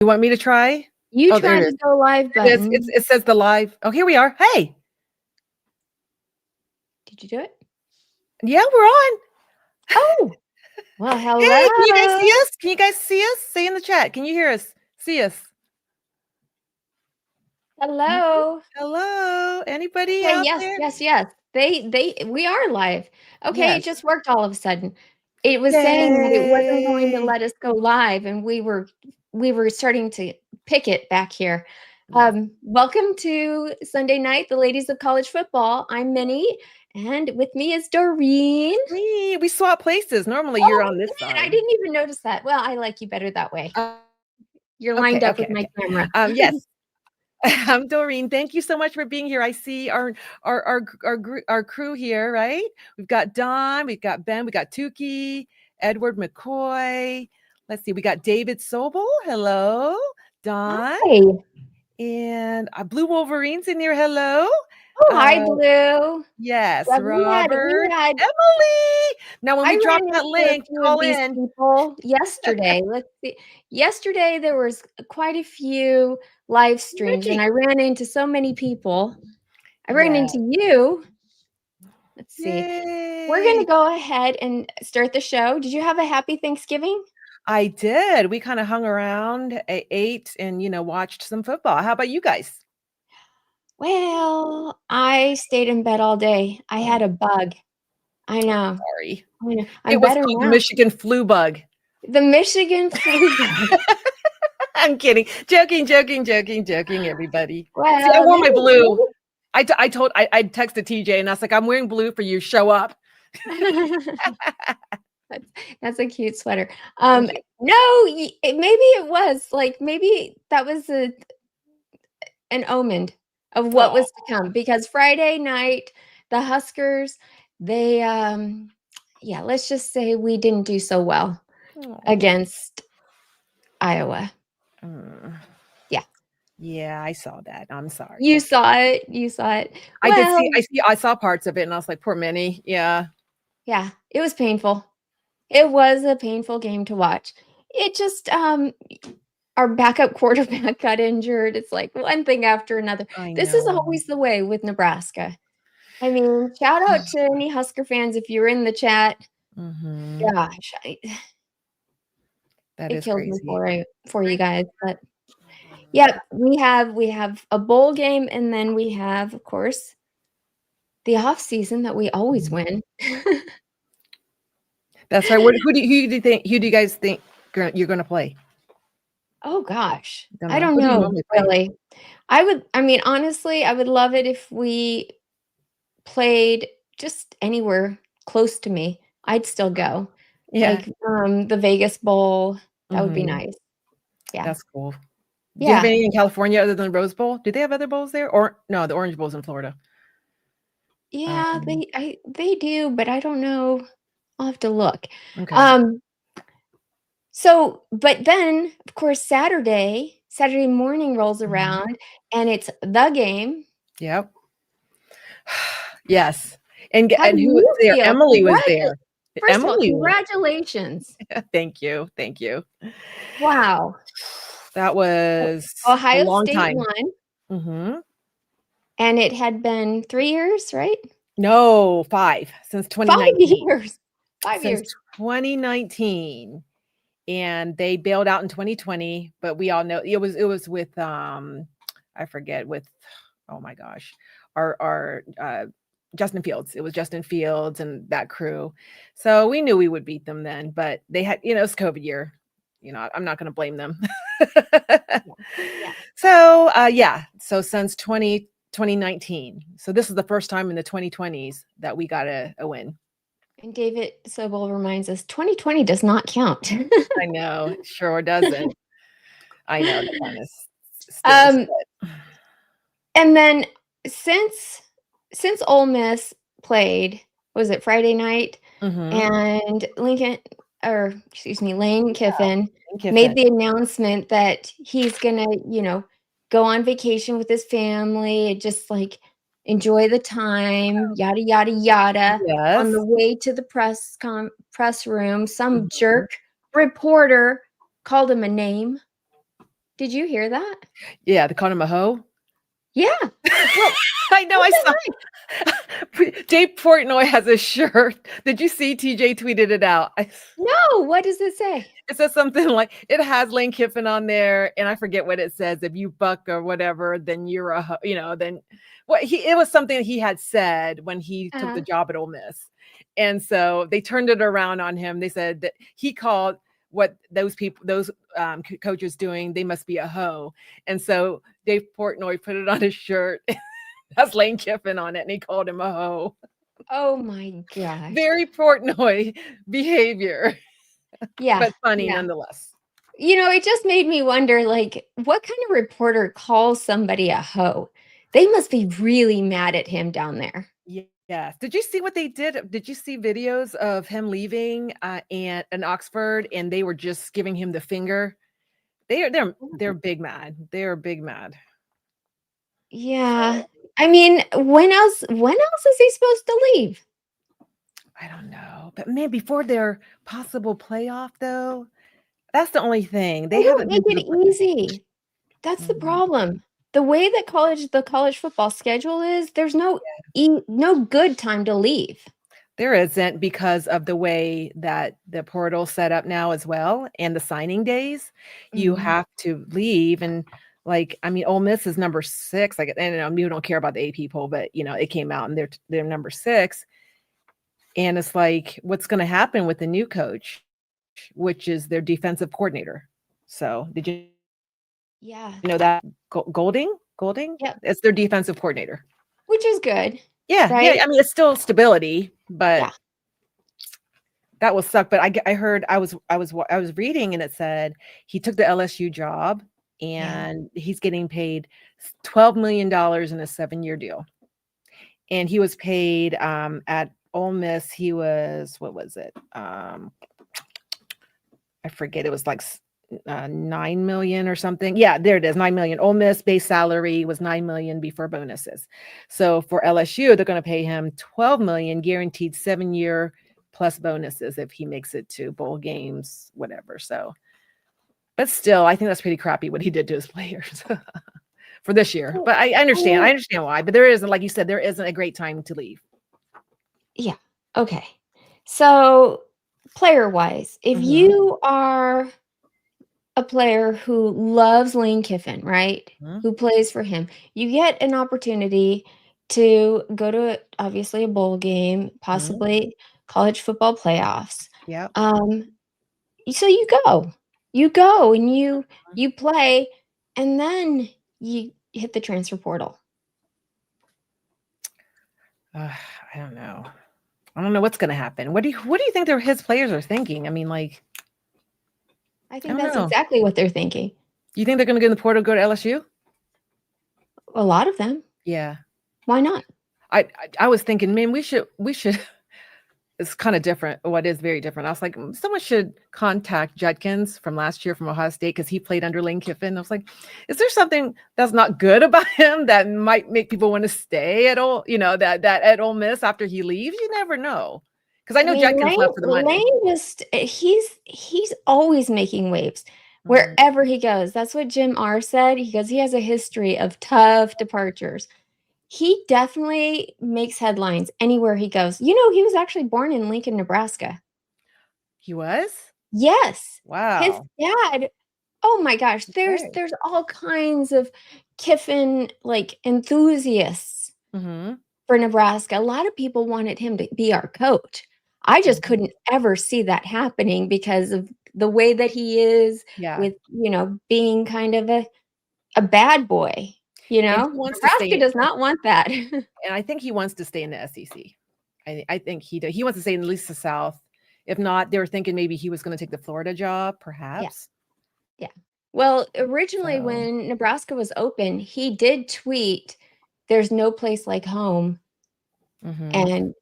You want me to try? You Oh, there try it the is. go live button. It says the live. Oh, here we are. Hey. Did you do it? Yeah, we're on. Oh, well, Hey, can you guys hello. see us? Can you guys see us? Say in the chat. Can you hear us? See us? Hello. Hello. Anybody Okay, out yes, there? yes, yes. We are live. Okay, it Yes. just worked all of a sudden. It was saying that it wasn't going to Yay. let us go live, and we were starting to pick it back here. Yes. Welcome to Sunday night, the ladies of college football. I'm Minnie, and with me is Doreen. We swap places. Normally you're Oh, on we this did. I side. didn't even notice that. Well, I like you better that way. Uh, You're okay, lined up okay, with my okay. camera. Yes. I'm Doreen. Thank you so much for being here. I see our crew here, right? We've got Don, we've got Ben, we got Tukey, Edward McCoy. Let's see, we got David Sobel. Hello, Don, Hi. and Blue Wolverine's in here. Hello. Oh, hi, Uh, Blue. yes, Yeah, Robert, we had Emily. Now, when I we drop ran that into a link, few of call these in. people yesterday. Let's see. Yesterday there was quite a few live streams, and Ricky. I ran into so many people. I ran Yeah. into you. Let's see. We're gonna Yay. go ahead and start the show. Did you have a happy Thanksgiving? I did. We kinda hung around, ate, and, watched some football. How about you guys? Well, I stayed in bed all day. I Oh, had a bug. I know. sorry. I know. I'm It was better called the now. Michigan flu bug. The Michigan flu bug. I'm kidding. Joking, joking, joking, joking, everybody. See, I Well, wore my blue. maybe. I texted TJ, and I was like, "I'm wearing blue for you. Show up." That's that's a cute sweater. Thank you. No, maybe it was like maybe that was an omen of what Oh. was to come because Friday night the Huskers yeah, let's just say we didn't do so well against Iowa. Mm. Yeah. Yeah, I saw that. I'm sorry. You saw it. You saw it. I did see Well, I saw parts of it, and I was like, "Poor Minnie." Yeah. yeah, it was painful. It was a painful game to watch. It just our backup quarterback got injured. It's like one thing after another. I This is know. always the way with Nebraska. I mean, shout out to any Husker fans if you're in the chat. Mhm. Gosh, That it is kills me crazy. for you guys. But yeah, we have a bowl game, and then we have, of course, the off season that we always win. That's right. Who do you guys think you're gonna play? Oh gosh, Don't I know. don't Who do you know normally play? really. I mean, honestly, I would love it if we played just anywhere close to me. I'd still go. Yeah. Like, the Vegas Bowl, that would be Mhm. nice. Yeah. That's cool. Do you have Yeah. any in California other than the Rose Bowl? Do they have other bowls there? Or no, the Orange Bowl's in Florida. Yeah, Um, they do, but I don't know. I'll have to look. okay. Um, so but then, of course, Saturday morning rolls Mhm. around, and it's the game. Yep. Yes. How do And who was you there? feel? Emily was there. First of all, Emily was congratulations. Thank you. Thank you. Wow. That O was a Ohio long State time. won, Mhm. and it had been 3 years, right? No, 5 since 5 2019. years. 5 Since years. 2019. And they bailed out in 2020, but we all know it was with I forget with oh my gosh, our Justin Fields. It was Justin Fields and that crew. So we knew we would beat them then, but they had, it's COVID year. I'm not going to blame them. Yeah, yeah. So, yeah, so since 2019. So this is the first time in the 2020s that we got a win. And David Sobel reminds us 2020 does not count. I know, it sure doesn't. I know that kind of stinks, Um, but and then since Ole Miss played, was it Friday night? mhm. And Lane Kiffin Thank you, made Finn. the announcement that he's gonna, go on vacation with his family and just like enjoy the time, yada yada yada. On Yes. the way to the press room, some Mhm. jerk reporter called him a name. Did you hear that? Yeah, they called him a hoe. Yeah. Well, I know, what I the saw. heck? Dave Portnoy has a shirt. Did you see TJ tweeted it out? No, what does it say? It says something like it has Lane Kiffin on there, and I forget what it says. If you buck or whatever, then you're then what he it was something he had said when he took the Uh, job at Ole Miss. And so they turned it around on him. They said that he called what those coaches doing, they must be a hoe. And so Dave Portnoy put it on his shirt. That's Lane Kiffin on it, and he called him a hoe. oh my gosh. Very Portnoy behavior, Yeah, but funny yeah. nonetheless. It just made me wonder, like, what kind of reporter calls somebody a hoe? They must be really mad at him down there. Yes. Did you see what they did? Did you see videos of him leaving and in Oxford, and they were just giving him the finger? They're big mad. They're big mad. Yeah. So I mean, when else is he supposed to leave? I don't know, but man, before their possible playoff though, that's the only thing they They don't haven't make been to it the easy. That's the Mhm. problem. The way that the college football schedule is, there's no good time to leave. There isn't because of the way that the portal set up now as well and the signing days. You Mhm. have to leave and like I mean, Ole Miss is number 6. Like, and you don't care about the AP poll, but it came out and they're number 6. And it's like, what's going to happen with the new coach, which is their defensive coordinator? So did you Yeah. know that Golding? Yep. It's their defensive coordinator. Which is good, Yeah, yeah. right? I mean, it's still stability, Yeah. but that will suck, but I heard I was reading and it said he took the LSU job Yeah. and he's getting paid $12 million in a 7-year deal. And he was paid at Ole Miss, he was what was it? I forget, it was like 9 million or something. Yeah, there it is, 9 million. Ole Miss base salary was 9 million before bonuses. So for LSU, they're going to pay him 12 million guaranteed 7-year plus bonuses if he makes it to bowl games, whatever. So, but still, I think that's pretty crappy what he did to his players for this year. Well, But I I understand. I mean, understand why. But there isn't, like you said, there isn't a great time to leave. yeah. Okay. So, player-wise, if Mhm, you are a player who loves Lane Kiffin, right? mhm, Who plays for him, you get an opportunity to go to obviously a bowl game, mhm. possibly college football playoffs. Yep. Um, so you go. You go and you play, and then you hit the transfer portal. I don't know. I don't know what's going to happen. What do you think his players are thinking? I mean, like, I I think don't that's know. exactly what they're thinking. You think they're going to get in the portal, go to LSU? A lot of them. Yeah. Why not? I was thinking, man, we should. It's kind of different. What is very different. I was like, someone should contact Judkins from last year from Ohio State because he played under Lane Kiffin. I was like, is there something that's not good about him that might make people want to stay at all? That at Ole Miss after he leaves, you never know. Because I I know mean, Judkins left for the money. Lane just he's always making waves Mhm. wherever he goes. That's what Jim R said. He goes, he has a history of tough departures. He definitely makes headlines anywhere he goes. He was actually born in Lincoln, Nebraska. He was? Yes. His Wow. dad, oh my gosh, there's Okay. there's all kinds of Kiffin, like, enthusiasts Mhm. for Nebraska. A lot of people wanted him to be our coach. I just Mhm. couldn't ever see that happening because of the way that he is Yeah. with, being kind of a bad boy, And he wants to Nebraska stay does not want that. and I think he wants to stay in the SEC. I think he wants to stay in at least the South. If not, they were thinking maybe he was gonna take the Florida job, Yeah, perhaps. yeah. Well, originally So, when Nebraska was open, he did tweet, "There's no place like home," mhm. and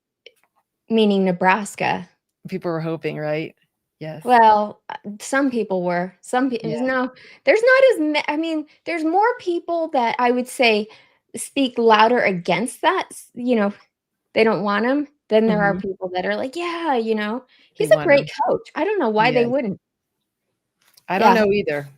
meaning Nebraska. People were hoping, right? Yes. Well, some people were. Some people Yeah. no, there's not as ma I mean, there's more people that I would say speak louder against that, they don't want him, than there are Mhm. people that are like, "Yeah, They he's a want great him. coach." I don't know why they Yes. wouldn't. I don't Yeah. know either.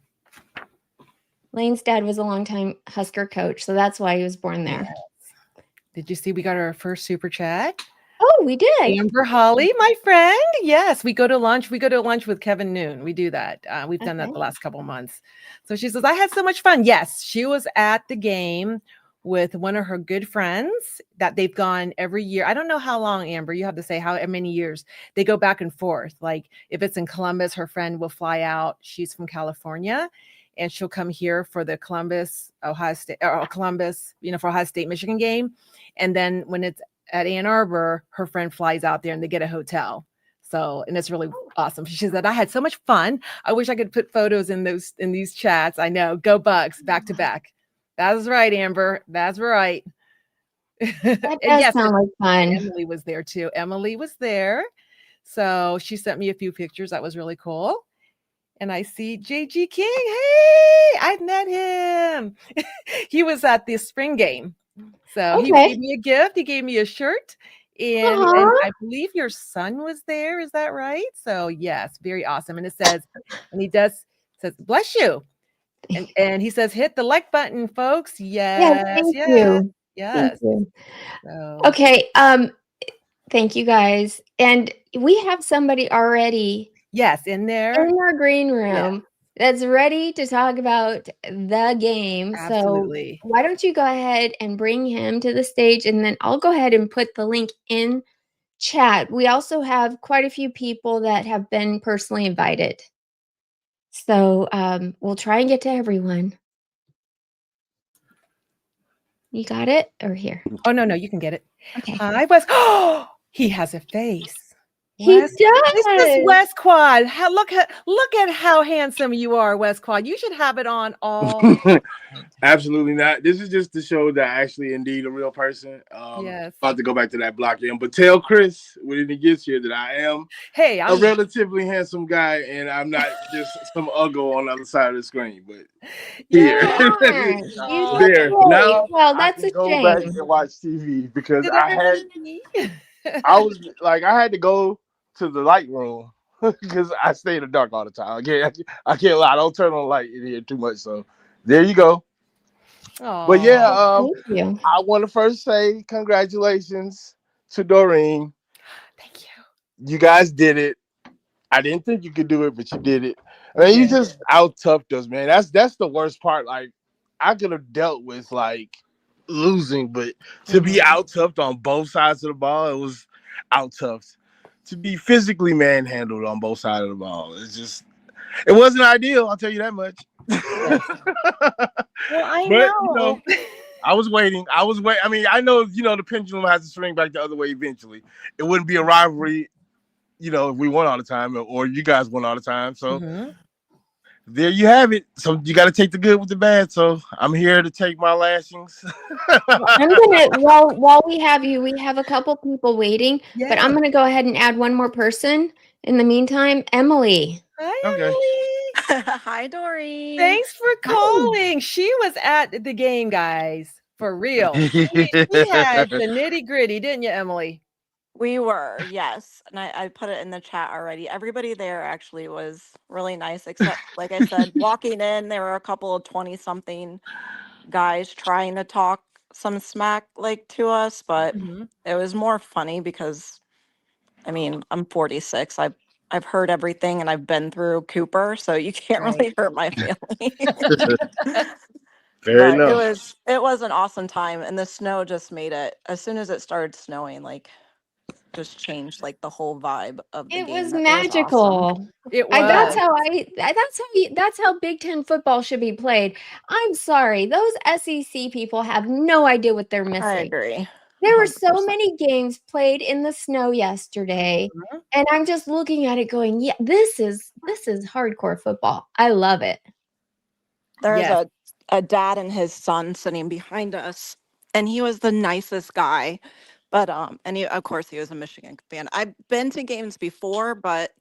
Lane's dad was a longtime Husker coach, so that's why he was born there. Yes. Did you see we got our first super chat? Oh, we did. Amber Holly, my friend. Yes, we go to lunch. We go to lunch with Kevin Noon. We do that. We've done that Okay. the last couple of months. So she says, I had so much fun. Yes, she was at the game with one of her good friends that they've gone every year. I don't know how long, Amber. You have to say how many years. They go back and forth. Like if it's in Columbus, her friend will fly out. She's from California. And she'll come here for the Columbus, Ohio State, or Columbus, for Ohio State, Michigan game. And then when it's at Ann Arbor, her friend flies out there and they get a hotel. So, and it's really awesome. She said, I had so much fun. I wish I could put photos in these chats. I know. Go Bucks, back to back. That's right, Amber. That's right. That does yes, sound like fun. Emily was there too. Emily was there. So she sent me a few pictures. That was really cool. And I see JG King. Hey, I met him. He was at the spring game. So he Okay. gave me a gift. He gave me a shirt. And Aw. I believe your son was there. Is that right? So yes, very awesome. And it says, and he says, bless you. And he says, hit the like button, folks. Yeah, Yes, thank yes, you. Thank yes. you. So Okay, thank you guys. And we have somebody already yes, in there. in our green Yeah, room that's ready to talk about the game. So absolutely. why don't you go ahead and bring him to the stage, and then I'll go ahead and put the link in chat. We also have quite a few people that have been personally invited. So we'll try and get to everyone. You got it? Or here? Oh, no, you can get it. Okay. Hi, Wes. Oh, he has a face. He Wes, this is does. Wes Quad. Look at how handsome you are, Wes Quad. You should have it on all. Absolutely not. This is just to show that I actually indeed a real person. Yes. About to go back to that block in, but tell Chris when he gets here that I am a relatively handsome guy and I'm not just some uggo on the other side of the screen. But here, You look there great. now, Well, I that's can a go back shame. and watch TV because Did I was like I had to go to the light room because I stay in the dark all the time. I can't lie. I don't turn on the light in here too much. So there you go. Aww. But yeah, Thank you. I want to first say congratulations to Doreen. Thank you. You guys did it. I didn't think you could do it, but you did it. I mean, you just out toughed us, man. That's the worst part. Like, I could have dealt with like losing, but to be out toughed on both sides of the ball, it was out toughed. To be physically manhandled on both sides of the ball, it wasn't ideal. I'll tell you that much. Well, I But know. I was waiting. I mean, I know, the pendulum has to swing back the other way eventually. It wouldn't be a rivalry, if we won all the time or you guys won all the time. So there you have it. So you got to take the good with the bad. So I'm here to take my lashings. I'm gonna while we have you, we have a couple people waiting, but I'm gonna go ahead and add one more person. In the meantime, Emily. Hi, Okay. Emily. Hi, Dory. Thanks for calling. She was at the game, guys. For real. We had the nitty gritty, didn't you, Emily? We were, yes. And I put it in the chat already. Everybody there actually was really nice, except, like I said, walking in, there were a couple of 20-something guys trying to talk some smack to us, but it was more funny because, I mean, I'm 46. I've heard everything and I've been through Cooper, so you can't really hurt my feelings. Fair But enough. it was an awesome time, and the snow just made it. As soon as it started snowing, just changed the whole vibe of the It game. was It was awesome. magical. It was. That's how Big Ten football should be played. I'm sorry, those SEC people have no idea what they're missing. I agree. There were so 100%. many games played in the snow yesterday, and I'm just looking at it going, yeah, this is hardcore football. I love it. There's a dad and his son sitting behind us, and he was the nicest guy. But and of course he was a Michigan fan. I've been to games before, but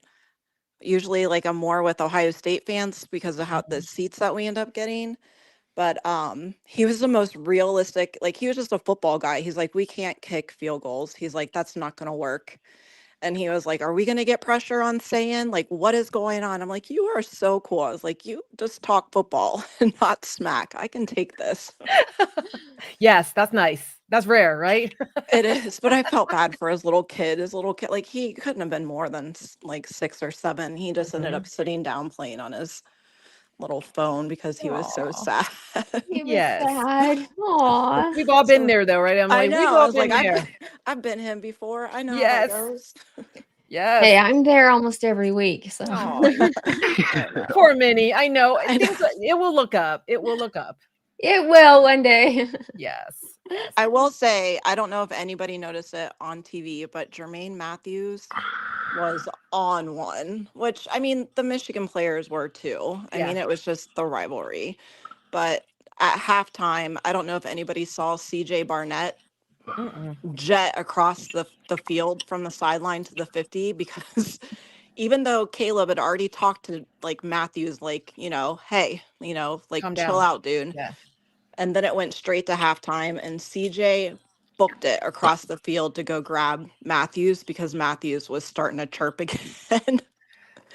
usually I'm more with Ohio State fans because of how the seats that we end up getting. But he was the most realistic, he was just a football guy. He's like, we can't kick field goals. He's like, that's not gonna work. And he was like, "Are we gonna get pressure on Saiyan? Like, what is going on?" I'm like, "You are so cool." I was like, "You just talk football and not smack. I can take this." Yes, that's nice. That's rare, right? It is, but I felt bad for his little kid. His little kid, like he couldn't have been more than like 6 or 7. He just ended up sitting down playing on his little phone because he was so Aw, sad. he was Yes. sad. Aw. We've all been So there though, right, I Emily? We've know. I all was like, been there. I've been him before. I know how that Yes. goes. Yes. Hey, I'm there almost every week, so Oh, I know. poor Minnie. I know. I know. It will look up. It will look up. it will one day. Yes. Yes. I will say, I don't know if anybody noticed it on TV, but Jermaine Matthews was on one, which I mean, the Michigan players were too. I Yeah. mean, it was just the rivalry. But at halftime, I don't know if anybody saw CJ Barnett Mm-mm. jet across the field from the sideline to the 50 because even though Caleb had already talked to like Matthews, like, hey, like Calm chill down. out, dude. Yeah. And then it went straight to halftime, and CJ booked it across the field to go grab Matthews because Matthews was starting to chirp again.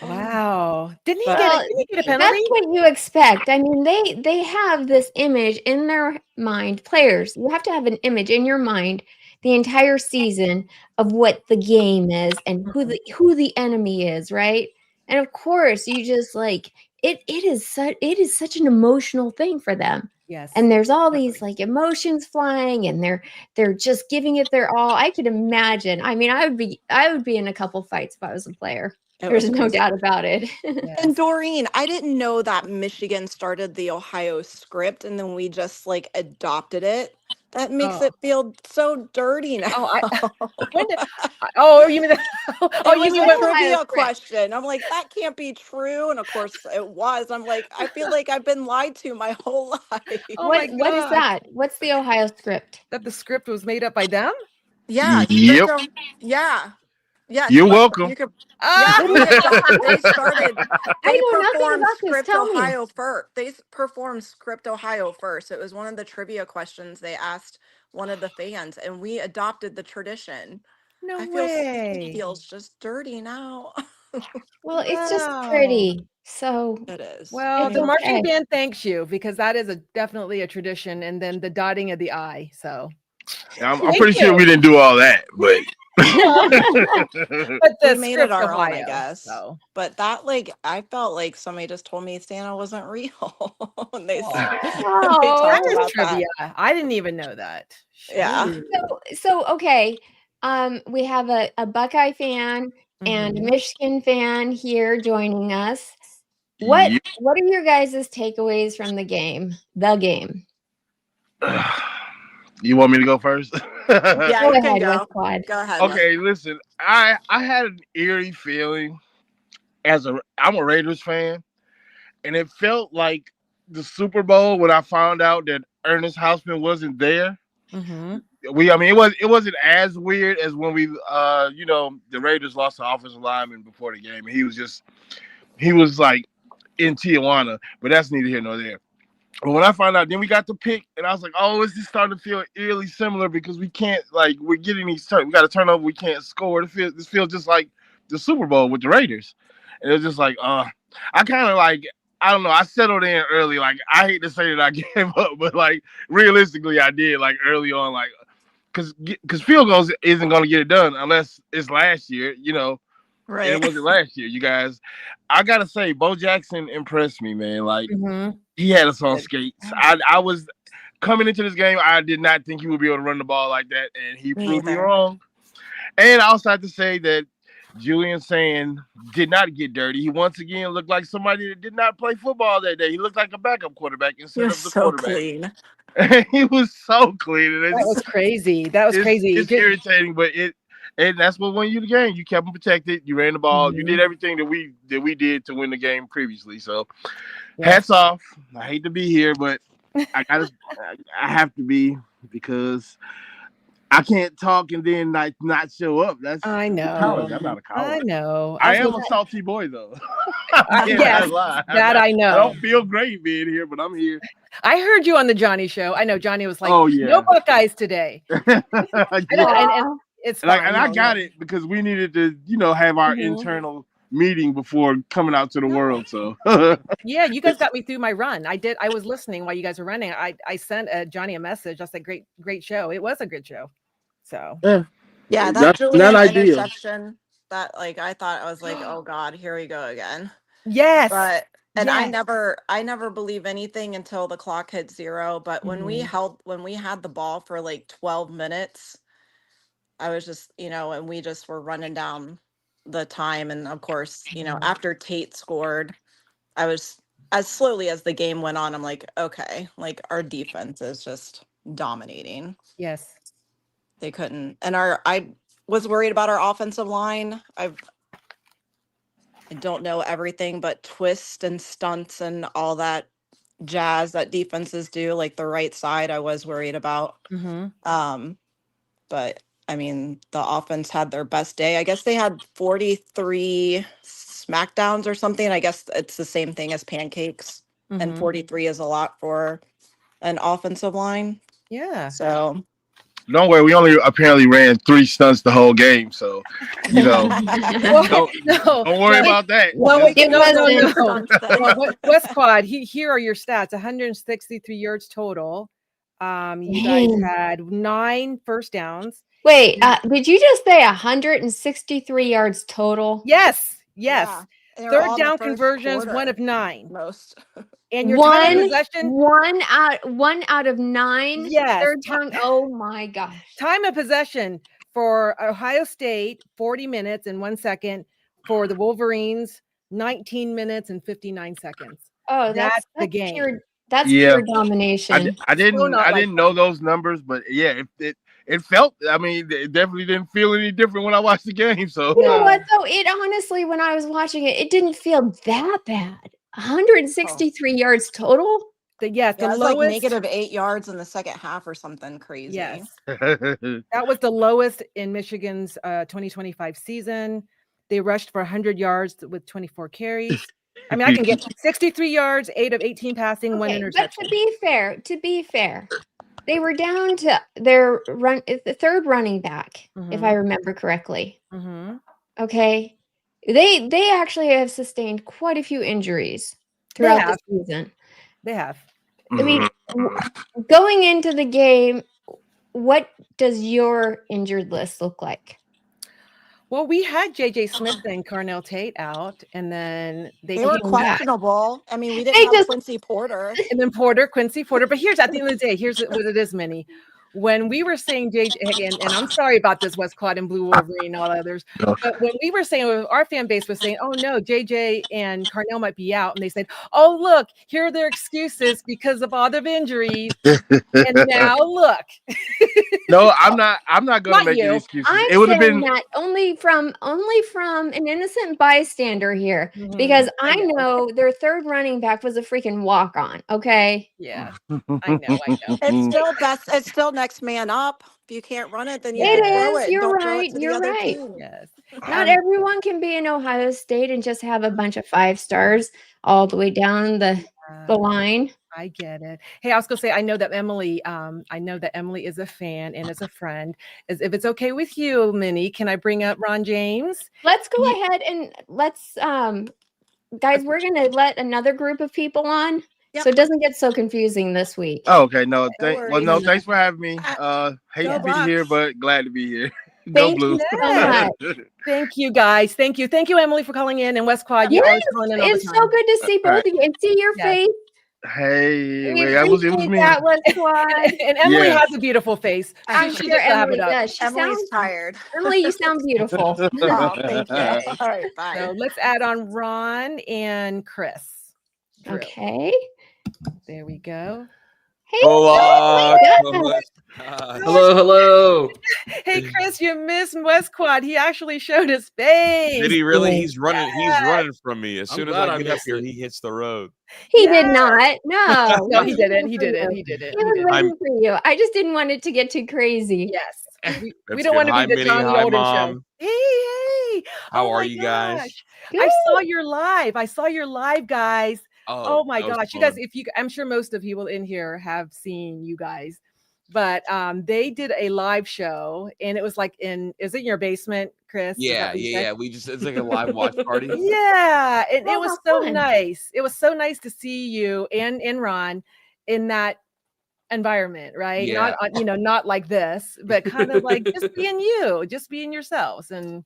Wow. Didn't he But get Well, didn't he get a that's penalty? what you expect. I mean, they have this image in their mind. Players, you have to have an image in your mind the entire season of what the game is and who the enemy is, right? And of course, you just like it is such an emotional thing for them. Yes. And there's all these Definitely. like emotions flying and they're just giving it their all. I could imagine. I mean, I would be in a couple fights if I was a player. it There's was no crazy. doubt about it. Yes. And Doreen, I didn't know that Michigan started the Ohio script and then we just like adopted it. That makes Oh. it feel so dirty now. Oh, when did oh, you mean that oh, It you was mean a What what Ohio trivia script? question. I'm like, that can't be true. And of course it was. I'm like, I feel like I've been lied to my whole life. oh my What is gosh. that? What's the Ohio script? That the script was made up by them? Yeah, Yep. yeah. Yes, You're you welcome. could. Yeah, Ah! they started. I They know nothing performed about this. Script Tell me. Ohio first. Performed Script Ohio first. It was one of the trivia questions they asked one of the fans, and we adopted the tradition. No I feel way. feels just dirty now. Well, it's just Wow. pretty. So It is. Well, it's the Yeah. marching okay. band thanks you because that is definitely a tradition, and then the dotting of the I. So I'm thank pretty sure you. we didn't do all that, but Well, but We the made it script our own, I Ohio. guess. So But that, like, I felt like somebody just told me Santa wasn't real when they when we that Oh, talked is about that. trivia. I didn't even know that. Yeah. Shoot. so okay. We have a Buckeye fan and a Mhm. Michigan fan here joining us. yep. What are your guys' takeaways from the game? The game. You want me to go first? Yeah, Go you can ahead, go. Westquad. Go ahead, Wes. Okay, listen. I had an eerie feeling I'm a Raiders fan, and it felt like the Super Bowl when I found out that Ernest Hausman wasn't there. Mhm. I mean, it wasn't as weird as when the Raiders lost the offensive lineman before the game. He was like in Tijuana, but that's neither here nor there. But when I found out, then we got the pick, and I was like, "Oh, is this starting to feel eerily similar? Because we can't, like, we're getting these we got to turn over, we can't score. This feels just like the Super Bowl with the Raiders." And it was just like, I kind of like, I don't know, I settled in early. Like, I hate to say that I gave up, but like realistically, I did. Like early on, like, because field goals isn't going to get it done unless it's last year, and Right. it wasn't last year. You guys, I gotta say, Bo Jackson impressed me, man. Like. Mhm. He had us on Good. skates. I was coming into this game. I did not think he would be able to run the ball like that, and he Me proved me either. wrong. And I also have to say that Julian Sand did not get dirty. He once again looked like somebody that did not play football that day. He looked like a backup quarterback instead You're of the so quarterback. clean. He was so clean, and That was crazy. That was crazy. it's irritating, but and that's what won you the game. You kept them protected. You ran the ball. You did everything that we did to win the game previously. So. Yes. Hats off. I hate to be here, but I have to be because I can't talk and then not show up. That's I know. coward. I'm not a coward. I know. I am a salty boy though. I yes, can't lie. that I know. I don't feel great being here, but I'm here. I heard you on the Johnny show. I know Johnny was like, Oh yeah. no Buckeyes today. Yeah. It's Like, fine. and I No, got no. it because we needed to, have our Mhm. internal meeting before coming out to the No. world. So Yeah, you guys got me through my run. I was listening while you guys were running. I sent Johnny a message. I said, great show. It was a good show. So Yeah, that not Julian ideal. interception, that like I thought I was like, oh God, here we go again. yes. But and Yes. I never believe anything until the clock hit 0. But when we had the ball for like 12 minutes, I was just, and we just were running down the time. And of course, after Tate scored, I was as slowly as the game went on, I'm like, okay, like our defense is just dominating. Yes. They couldn't. And I was worried about our offensive line. I don't know everything, but twists and stunts and all that jazz that defenses do, like the right side, I was worried about. Mhm. But I mean, the offense had their best day. I guess they had 43 smackdowns or something. I guess it's the same thing as pancakes, and Mhm. 43 is a lot for an offensive line. Yeah. So Don't worry, we only apparently ran 3 stunts the whole game. So, Well, don't no, worry no, about that. no, wait, It no, wasn't. stunts then. Well, West Quad, here are your stats: 163 yards total. You guys Dang. had 9 first downs. Wait, did you just say 163 yards total? Yes, Yeah. yes. And they were all Third in the down first conversions, 1 quarter, of 9. most. And your time of One, possession, one out of 9. yes, Third down. Oh my gosh. time of possession for Ohio State, 40 minutes and 1 second. For the Wolverines, 19 minutes and 59 seconds. Oh, That's the that's game. pure. That's Yeah. pure domination. I didn't not like know those numbers, but yeah, it felt. I mean, it definitely didn't feel any different when I watched the game. So You know what No. though? It honestly, when I was watching it, it didn't feel that bad. 163 yards total. Yes, the Yeah, it was like lowest. -8 yards in the second half or something crazy. Yes. That was the lowest in Michigan's 2025 season. They rushed for 100 yards with 24 carries. I mean, I can get 63 yards, 8 of 18 passing, 1 Okay, but interception. to be fair, they were down to their the third running back, if I remember correctly. Mhm. Okay, they actually have sustained quite a few injuries throughout the have. season. They have. I mean, going into the game, what does your injured list look like? Well, we had JJ Smith and Carnell Tate out, and then they They were came back. questionable. I mean, we didn't They have just Quincy Porter. And then Quincy Porter. But here's at the end of the day, here's what it is, Minnie. When we were saying JJ, and I'm sorry about this, West Quad and Blue Wolverine and all others, but when we were saying, our fan base was saying, oh no, JJ and Carnell might be out, and they said, oh look, here are their excuses because of all the injuries. And now look. No, I'm not going to make any excuses. I'm It would have saying been that only from an innocent bystander here, because I know their third running back was a freaking walk-on. Okay. Yeah, I know. It's still next man up. If you can't run it, then you It can throw is. it. You're Don't throw right. it to the You're other right. team. Yes. Not everyone can be in Ohio State and just have a bunch of 5 stars all the way down the line. I get it. Hey, I was gonna say, I know that Emily is a fan and is a friend. If it's okay with you, Minnie, can I bring up Ron James? Let's go ahead and let's guys, we're gonna let another group of people on, so it doesn't get so confusing this week. Oh, okay. No, worries. thanks for having me. Hate to be here, but glad to be here. Go Thank Blue. you so much. Thank you, guys. Thank you, Emily, for calling in. And West Quad, you Yes, always calling in all the it's time. so good to see both of you and see your Yes. face. Hey, We it was appreciate me. that, West Squad. And Emily Yes. has a beautiful face. I'm She sure just have Emily it up. does. Emily's tired. Emily, you sound beautiful. Oh, thank you. Okay. All right, bye. So let's add on Ron and Chris. Drew. Okay. There we go. Hey, Hola. Hello. Hey, Chris, you missed West Quad. He actually showed his face. Did he really? He's running. He's running from me. As I'm soon as glad I I get up missed here, it. he hits the road. He did not. No. No, he was didn't. waiting He for didn't. you. He didn't. He was I'm- waiting for you. I just didn't want it to get too crazy. Yes. We That's don't good. want to Hi, be the Minnie. Johnny Hi, Olden Mom. show. Hey. How Oh are my you guys? gosh. Good. I saw your live, guys. Oh my that was gosh. You fun. guys, I'm sure most of you in here have seen you guys. but they did a live show, and it was like is it in your basement, Chris? Is that Yeah, what you yeah, said? yeah. It's like a live watch party. Yeah, and it Oh, was how so fun. nice. It was so nice to see you and Ron in that environment, right? Yeah. Not not like this, but kind of like just being you, just being yourselves, and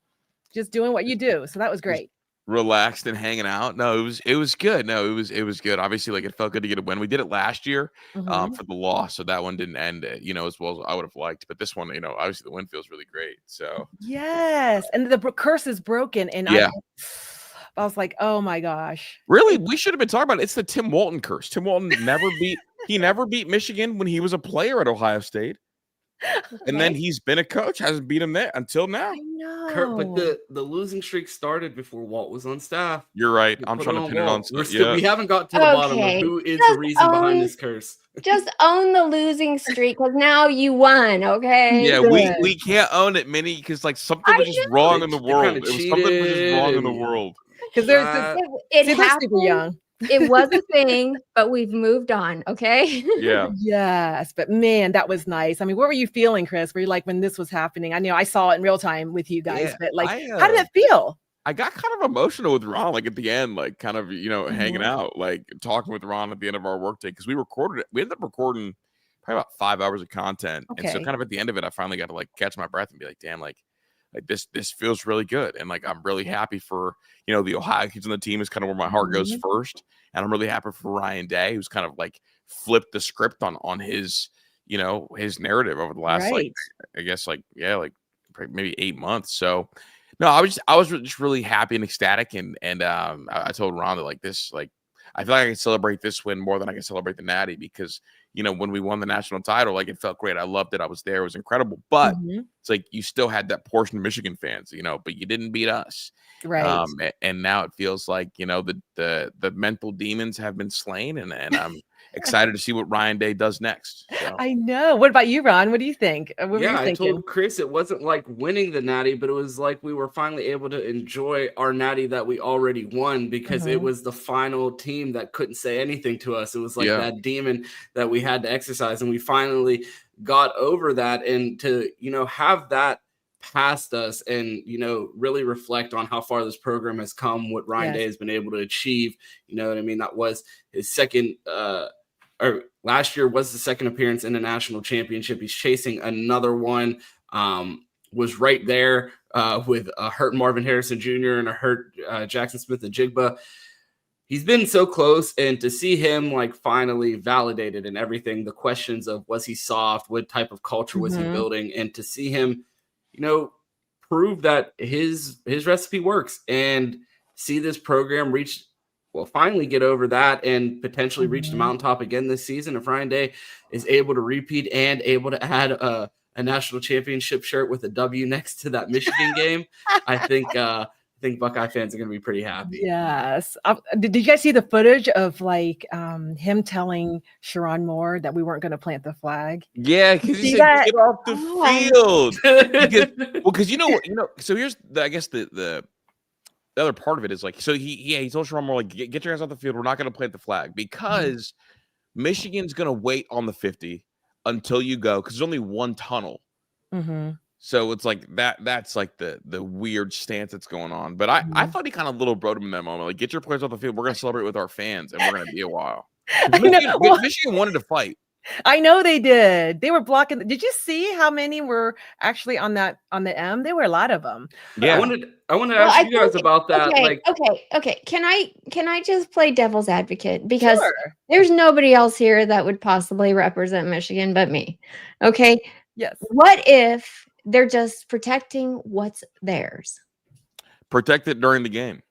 just doing what you do. So that was great. Relaxed and hanging out. No, it was good. No, it was good. Obviously, like it felt good to get a win. We did it last year Mhm. for the loss, so that one didn't end as well as I would have liked. But this one, obviously the win feels really great. So Yes, and the curse is broken, and yeah, I was like, oh my gosh. really, we should have been talking about it. It's the Tim Walton curse. Tim Walton never beat Michigan when he was a player at Ohio State, and then Okay. he's been a coach, hasn't beat him there until now. I know. Kurt, but the losing streak started before Walt was on staff. You're right. You I'm put trying to on pin it on. Walt. Yeah, We haven't got to the bottom of Okay, who is just the reason behind own this curse. just own the losing streak because now you won, okay? yeah. Good. We can't own it, Minnie, because like something I was just know. wrong in the They kinda world. It was something was just cheated wrong in the and- world. Because there's this, Uh, It see, they're super happened. young. It was a thing, but we've moved on, okay? Yeah. Yes, but man, that was nice. I mean, what were you feeling, Chris? Were you like when this was happening? I know I saw it in real time with you guys, Yeah, but like, I, how did it feel? I got kind of emotional with Ron, like at the end, like kind of, hanging Mhm. out, like talking with Ron at the end of our workday. Cause we ended up recording probably about 5 hours of content. And so Okay. kind of at the end of it, I finally got to like catch my breath and be like, damn, like this feels really good. And like, I'm really happy for, the Ohio kids on the team is kind of where my heart goes Mhm. first. And I'm really happy for Ryan Day, who's kind of like flipped the script on his, his narrative over the last, like, Right. I guess like maybe 8 months. So no, I was just really happy and ecstatic, and I told Ron that like this, like I feel like I can celebrate this win more than I can celebrate the Natty because when we won the national title, like it felt great. I loved it. I was there. It was incredible. But Mhm. it's like you still had that portion of Michigan fans, but you didn't beat us. Right. And now it feels like the mental demons have been slain, and I'm excited to see what Ryan Day does next. So. I know. What about you, Ron? What do you think? What were you Yeah, I thinking? told Chris it wasn't like winning the Natty, but it was like we were finally able to enjoy our Natty that we already won because it Mhm. was the final team that couldn't say anything to us. It was like Yeah. that demon that we had to exercise, and we finally got over that. And to have that past us and really reflect on how far this program has come, what Ryan Day Yes. has been able to achieve. You know what I mean? That was his second or last year was the second appearance in the national championship. He's chasing another one. Was right there with a hurt Marvin Harrison Jr. and a hurt Jackson Smith-Njigba. He's been so close, and to see him like finally validated and everything, the questions of was he soft, what type of culture was he Mhm. building, and to see him, prove that his recipe works and see this program finally get over that and potentially reach the Mhm. mountaintop again this season. If Ryan Day is able to repeat and able to add a national championship shirt with a W next to that Michigan game, I think Buckeye fans are going to be pretty happy. Yes. Did you guys see the footage of like him telling Sharon Moore that we weren't going to plant the flag? Yeah, because he See said that? get off the Oh. field. Because you know what, so here's I guess the other part of it is like, so he told Sharon Moore, like, get your guys off the field. We're not going to plant the flag because Michigan's going to wait on the 50 until you go, because there's only one tunnel. Mhm. So it's like that's like the weird stance that's going on. But I Mhm. thought he kind of little broed him in that moment. Like, get your players off the field. We're going to celebrate with our fans, and we're going to be a while. I know. Well, Michigan wanted to fight. I know they did. They were blocking. Did you see how many were actually on the M? There were a lot of them. Yeah. I wanted to Well, ask I you guys think- about that. Okay, okay. Can I just play devil's advocate? Because Sure. there's nobody else here that would possibly represent Michigan but me. Okay. Yes. What if they're just protecting what's theirs? Protect it during the game.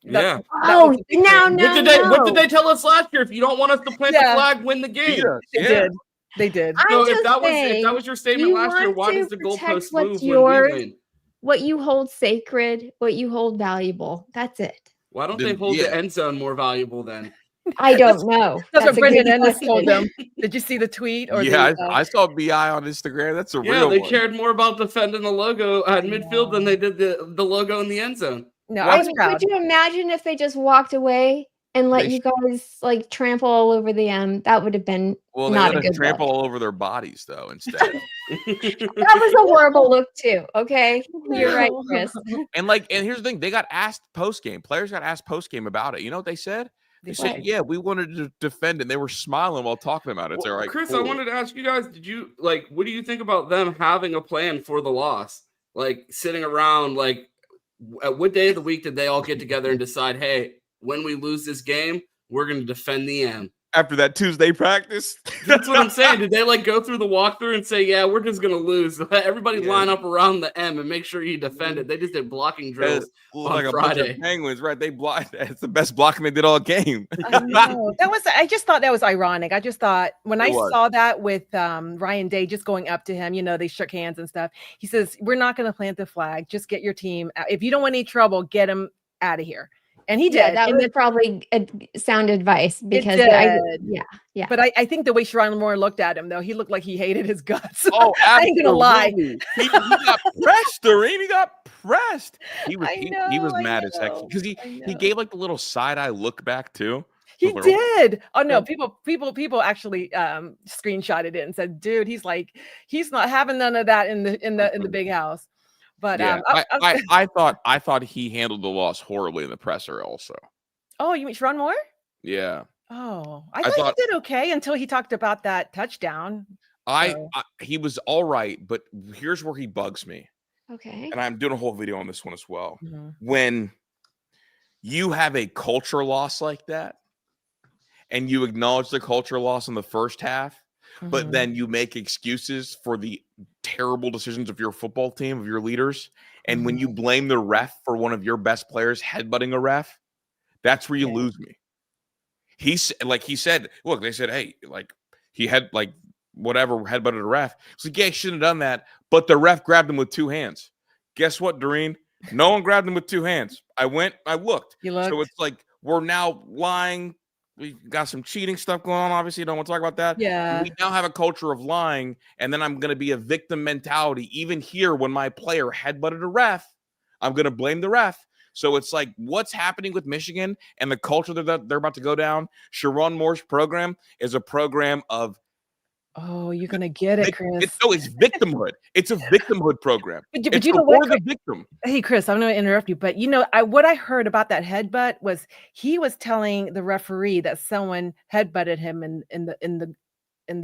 Yeah. That Oh, was the big now, thing. now, What did they tell us last year? If you don't want us to plant the Yeah. flag, win the game. They did. They did. I'm So if just that saying, was your statement you last year, want why to does the protect goalpost what's move when yours. we win? what you hold sacred, what you hold valuable. That's it. Why don't Then- they hold yeah. the end zone more valuable then? I don't know. That's what a Brendan good Ennis told question. them. Did you see the tweet? Or Yeah, the, I saw BI on Instagram. That's a Yeah, real they one. cared more about defending the logo at I midfield than know. they did the logo in the end zone. No, I I was mean, proud. could you imagine if they just walked away and let They you guys like trample all over the that would have been Well, they not let a us good trample look. all over their bodies though instead. That was a horrible look too. Okay, you're right, Chris. And here's the thing: they got asked post game. Players got asked post game about it. You know what they said? They said, What? "Yeah, we wanted to defend," and they were smiling while talking about it. So, Well, all right, Chris, cool. I wanted to ask you guys, what do you think about them having a plan for the loss? Like sitting around, at what day of the week did they all get together and decide, hey, when we lose this game, we're going to defend the M? After that Tuesday practice. That's what I'm saying. Did they go through the walkthrough and say, yeah, we're just going to lose? Everybody line up around the M and make sure you defend it. They just did blocking drills on like Friday. A bunch of penguins, right? They blocked. It's the best blocking they did all game. I know. I just thought that was ironic. I just thought when I saw that with Ryan Day just going up to him, they shook hands and stuff. He says, "We're not going to plant the flag. Just get your team out. If you don't want any trouble, get him out of here." And he did. Yeah, that and was probably sound advice because yeah. But I think the way Sharon Moore looked at him, though, he looked like he hated his guts. Oh, absolutely. I ain't gonna lie. He got pressed, Doreen. He got pressed. He was mad as heck because he gave the little side eye look back too. He did. Oh no, people actually screenshotted it and said, "Dude, he's not having none of that in the big house." But yeah, I thought he handled the loss horribly in the presser also. Oh, you mean Sharon Moore? Yeah. Oh, I thought he did okay until he talked about that touchdown. He was all right, but here's where he bugs me. Okay. And I'm doing a whole video on this one as well. Mm-hmm. When you have a culture loss like that, and you acknowledge the culture loss in the first half, but then you make excuses for the terrible decisions of your football team, of your leaders. And when you blame the ref for one of your best players headbutting a ref, that's where you lose me. He said, look, they said, hey, he had whatever headbutted a ref. It's like, yeah, he shouldn't have done that. But the ref grabbed him with two hands. Guess what, Doreen? No one grabbed him with two hands. I looked. You looked. So it's we're now lying. We got some cheating stuff going on. Obviously, don't want to talk about that. Yeah. We now have a culture of lying, and then I'm going to be a victim mentality. Even here, when my player headbutted a ref, I'm going to blame the ref. So it's what's happening with Michigan and the culture that they're about to go down. Sharon Moore's program is a program of. Oh, you're gonna get it, Chris. It's victimhood. It's a victimhood program. But you know what? The victim. Hey, Chris, I'm going to interrupt you, but what I heard about that headbutt was he was telling the referee that someone headbutted him in the I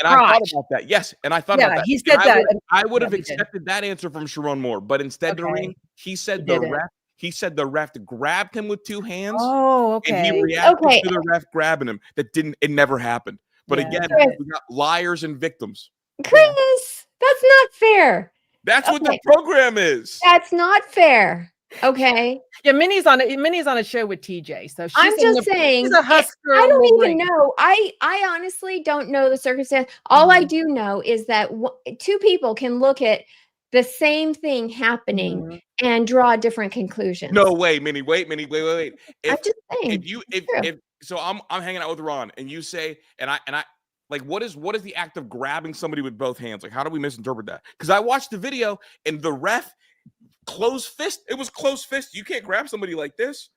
thought about that. Yes, and I thought about that. He said that. I would have accepted that answer from Sharon Moore, but instead, Doreen, he said the ref. He said the ref grabbed him with two hands. Oh, okay. And he reacted to the ref grabbing him. It never happened. But again, we got liars and victims. Chris, that's not fair. That's what the program is. That's not fair. Okay. Yeah, Minnie's on a show with TJ. So I'm just saying, she's a Husker. I don't even know. I honestly don't know the circumstance. All I do know is that two people can look at the same thing happening and draw different conclusions. No way, Minnie. Wait, Minnie. Wait. I'm just saying. So I'm hanging out with Ron, and you say, and I what is the act of grabbing somebody with both hands? How do we misinterpret that? Because I watched the video and the ref closed fist. It was closed fist. You can't grab somebody like this.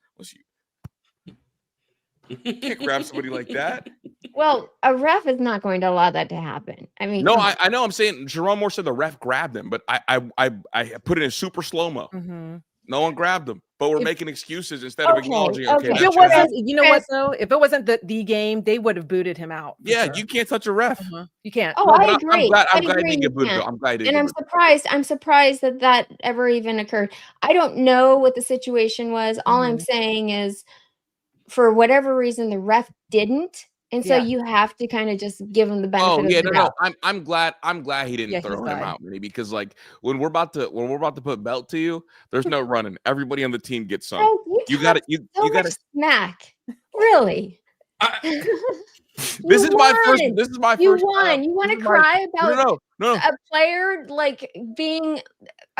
You can't grab somebody like that. Well, a ref is not going to allow that to happen. I mean, no, I know. I'm saying Jerome Moore said the ref grabbed him, but I put it in super slow mo. No one grabbed him, but we're making excuses instead of acknowledging. Okay, you know what though? If it wasn't the game, they would have booted him out. Yeah, you can't touch a ref. You can't. Oh, I agree. I'm glad he didn't get booted. I'm glad he didn't. And I'm surprised that ever even occurred. I don't know what the situation was. All I'm saying is, for whatever reason, the ref didn't. And so you have to kind of just give him the benefit of the doubt. I'm glad he didn't throw him out, Minnie, because when we're about to put belt to you, there's no running. Everybody on the team gets some. Oh, you got to smack. Really? This is my first. You won. You want to cry about no. a player being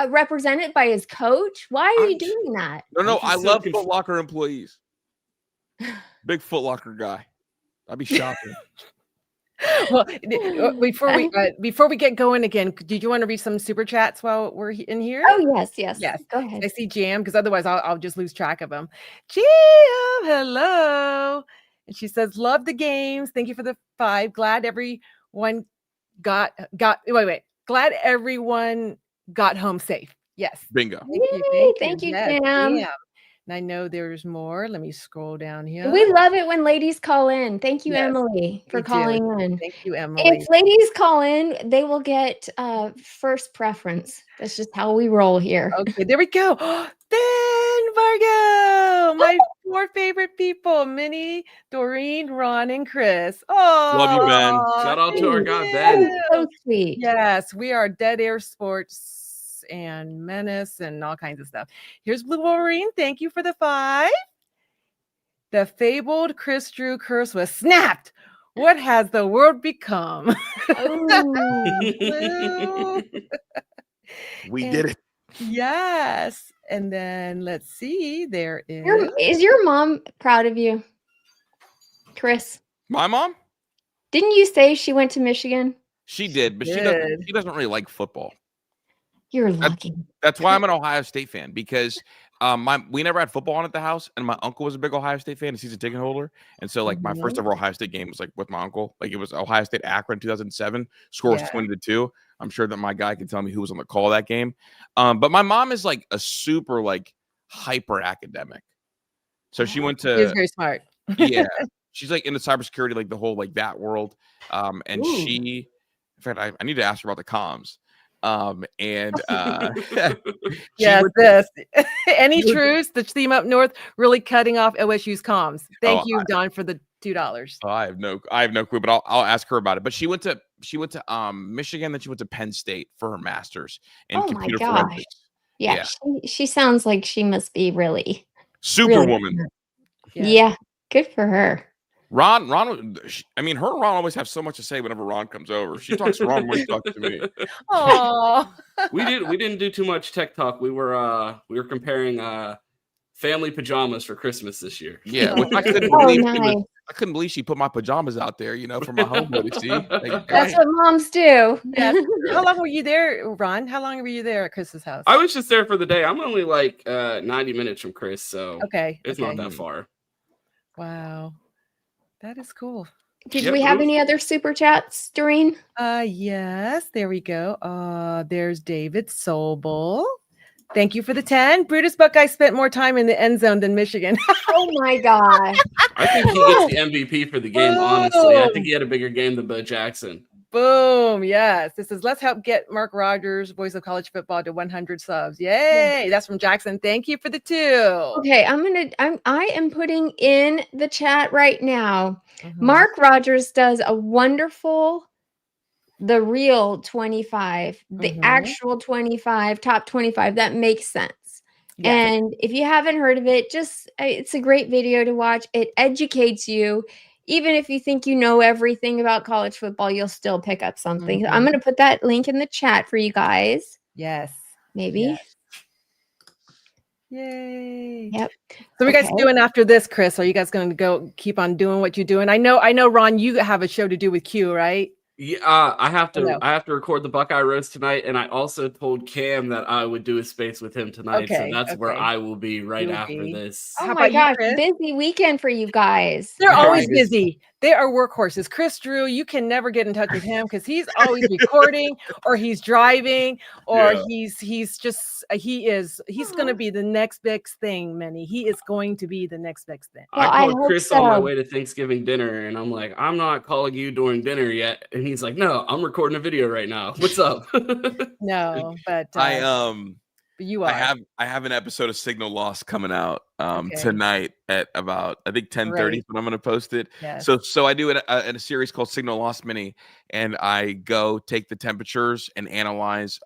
represented by his coach? Why are you doing that? No. I love Foot Locker employees. Big Foot Locker guy. I'd be shocked. Well, before we get going again, did you want to read some super chats while we're in here? Oh, yes, yes. Yes. Go I ahead. see Jam, because otherwise I'll just lose track of them. Jam, hello. And she says, love the games. Thank you for the 5. Glad everyone got wait. Glad everyone got home safe. Yes. Bingo. Thank you. Yay, thank you, Yes, Jam. Jam. And I know there's more. Let me scroll down here. We love it when ladies call in. Thank you, Yes, Emily, for we do. calling in. Thank you, Emily. If ladies call in, they will get first preference. That's just how we roll here. Okay, there we go. Ben Vargo, my 4 favorite people, Minnie, Doreen, Ron, and Chris. Oh, Love you, Ben. Shout out to our thank guy, you. Ben. So sweet. Yes, we are Dead Air Sports and Menace and all kinds of stuff. Here's Blue Wolverine. Thank you for the 5. The fabled Chris Drew curse was snapped. What has the world become? Oh. We did it. Yes. And then let's see. There is. Is your mom proud of you, Chris? My mom? Didn't you say she went to Michigan? She did, but she doesn't really like football. You're lucky. That's why I'm an Ohio State fan, because we never had football on at the house, and my uncle was a big Ohio State fan, a season ticket holder. And so like my first ever Ohio State game was like with my uncle. Like it was Ohio State Akron 2007. Score was 20-2. I'm sure that my guy can tell me who was on the call that game. But my mom is like a super like hyper academic. So she went to She's very smart. yeah. She's like into cybersecurity, like the whole like that world. And in fact, I need to ask her about the comms. Yes, any truths, the team up north really cutting off OSU's comms. Thank you, Don, for the $2. I have no clue, but I'll ask her about it. But she went to Michigan, then she went to Penn State for her master's in computer forensics. Yeah. She sounds like she must be really superwoman. Yeah, good for her. Ron, I mean, her and Ron always have so much to say whenever Ron comes over. She talks to Ron when she talks to me. Oh, we didn't do too much tech talk. We were comparing family pajamas for Christmas this year. Yeah, which I couldn't believe. I couldn't believe she put my pajamas out there, for my homeboy to see. Like, that's what moms do. Yes. How long were you there, Ron? How long were you there at Chris's house? I was just there for the day. I'm only like 90 minutes from Chris, so it's not that far. Wow. That is cool. Did we have any other super chats, Doreen? Yes, there we go. There's David Sobel. Thank you for the 10. Brutus Buckeye spent more time in the end zone than Michigan. Oh my God. I think he gets the MVP for the game, honestly. I think he had a bigger game than Bo Jackson. Boom. Yes. This is let's help get Mark Rogers, voice of college football, to 100 subs. Yay. Yeah. That's from Jackson. Thank you for the 2. Okay. I am putting in the chat right now. Mark Rogers does a wonderful, the real 25, the actual 25, top 25. That makes sense. Yeah. And if you haven't heard of it, it's a great video to watch. It educates you. Even if you think you know everything about college football, you'll still pick up something. So I'm going to put that link in the chat for you guys. Yes. Maybe. Yes. Yay. Yep. So what are you guys doing after this, Chris? Are you guys going to go keep on doing what you're doing? I know, Ron, you have a show to do with Q, right? Yeah, I have to record the Buckeye Roast tonight, and I also told Cam that I would do a space with him tonight. So that's where I will be after this. Oh my gosh, busy weekend for you guys. They're always busy. They are workhorses. Chris Drew, you can never get in touch with him because he's always recording, or he's driving, or he's going to be the next big thing, Minnie. He is going to be the next big thing. Well, I called Chris on my way to Thanksgiving dinner, and I'm like, I'm not calling you during dinner yet. And he's like, no, I'm recording a video right now. What's up? No, but you are. I have an episode of Signal Lost coming out tonight at about, I think 10:30 when I'm going to post it. Yes. So I do it in a series called Signal Lost Mini, and I go take the temperatures and analyze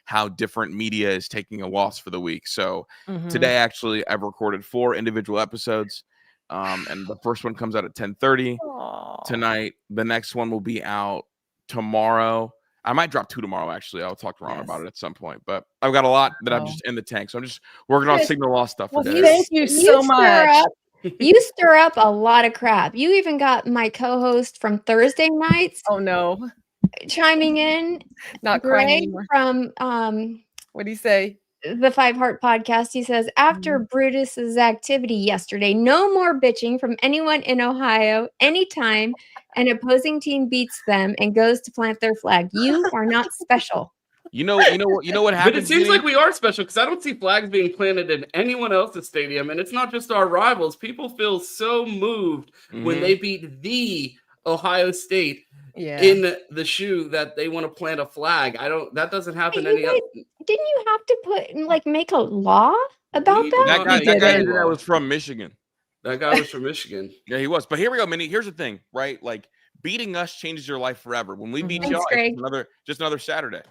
how different media is taking a loss for the week. So today, actually, I've recorded 4 individual episodes. And the first one comes out at 10:30 tonight. The next one will be out tomorrow. I might drop 2 tomorrow, actually. I'll talk to Ron about it at some point. But I've got a lot that I'm just in the tank. So I'm just working on Signal Lost stuff. Well, thank you so much. You stir up a lot of crap. You even got my co-host from Thursday nights Oh no, chiming in. not crying Greg anymore. from What do you say? the 5 Heart podcast. He says, after Brutus's activity yesterday, no more bitching from anyone in Ohio anytime an opposing team beats them and goes to plant their flag. You are not special. You know what But happens. it seems Jeannie? like we are special because I don't see flags being planted in anyone else's stadium, and it's not just our rivals. People feel so moved when they beat the Ohio State Yeah. in the shoe that they want to plant a flag. That doesn't happen Wait, any other. Didn't you have to make a law about We that? that guy He that guy didn't. that was from Michigan. That guy was from Michigan. Yeah, he was. But here we go, Minnie. Here's the thing, right? Like beating us changes your life forever. When we beat Thanks, y'all, Greg. it's just another Saturday.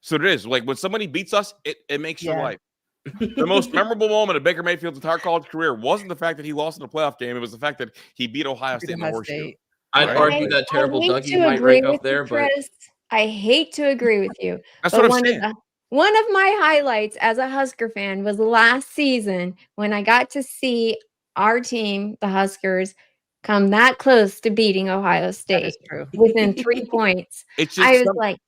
So it is. Like when somebody beats us, it makes your Yeah. life. The most memorable moment of Baker Mayfield's entire college career wasn't the fact that he lost in the playoff game. It was the fact that he beat Ohio State in the Ohio horseshoe. State. I'd Right. argue that terrible I hate Dougie to might agree rank with up there, you, but Chris. I hate to agree with you. That's But what I'm saying. one of my highlights as a Husker fan was last season when I got to see our team, the Huskers, come that close to beating Ohio That State is true. within 3 points. It's just I was like,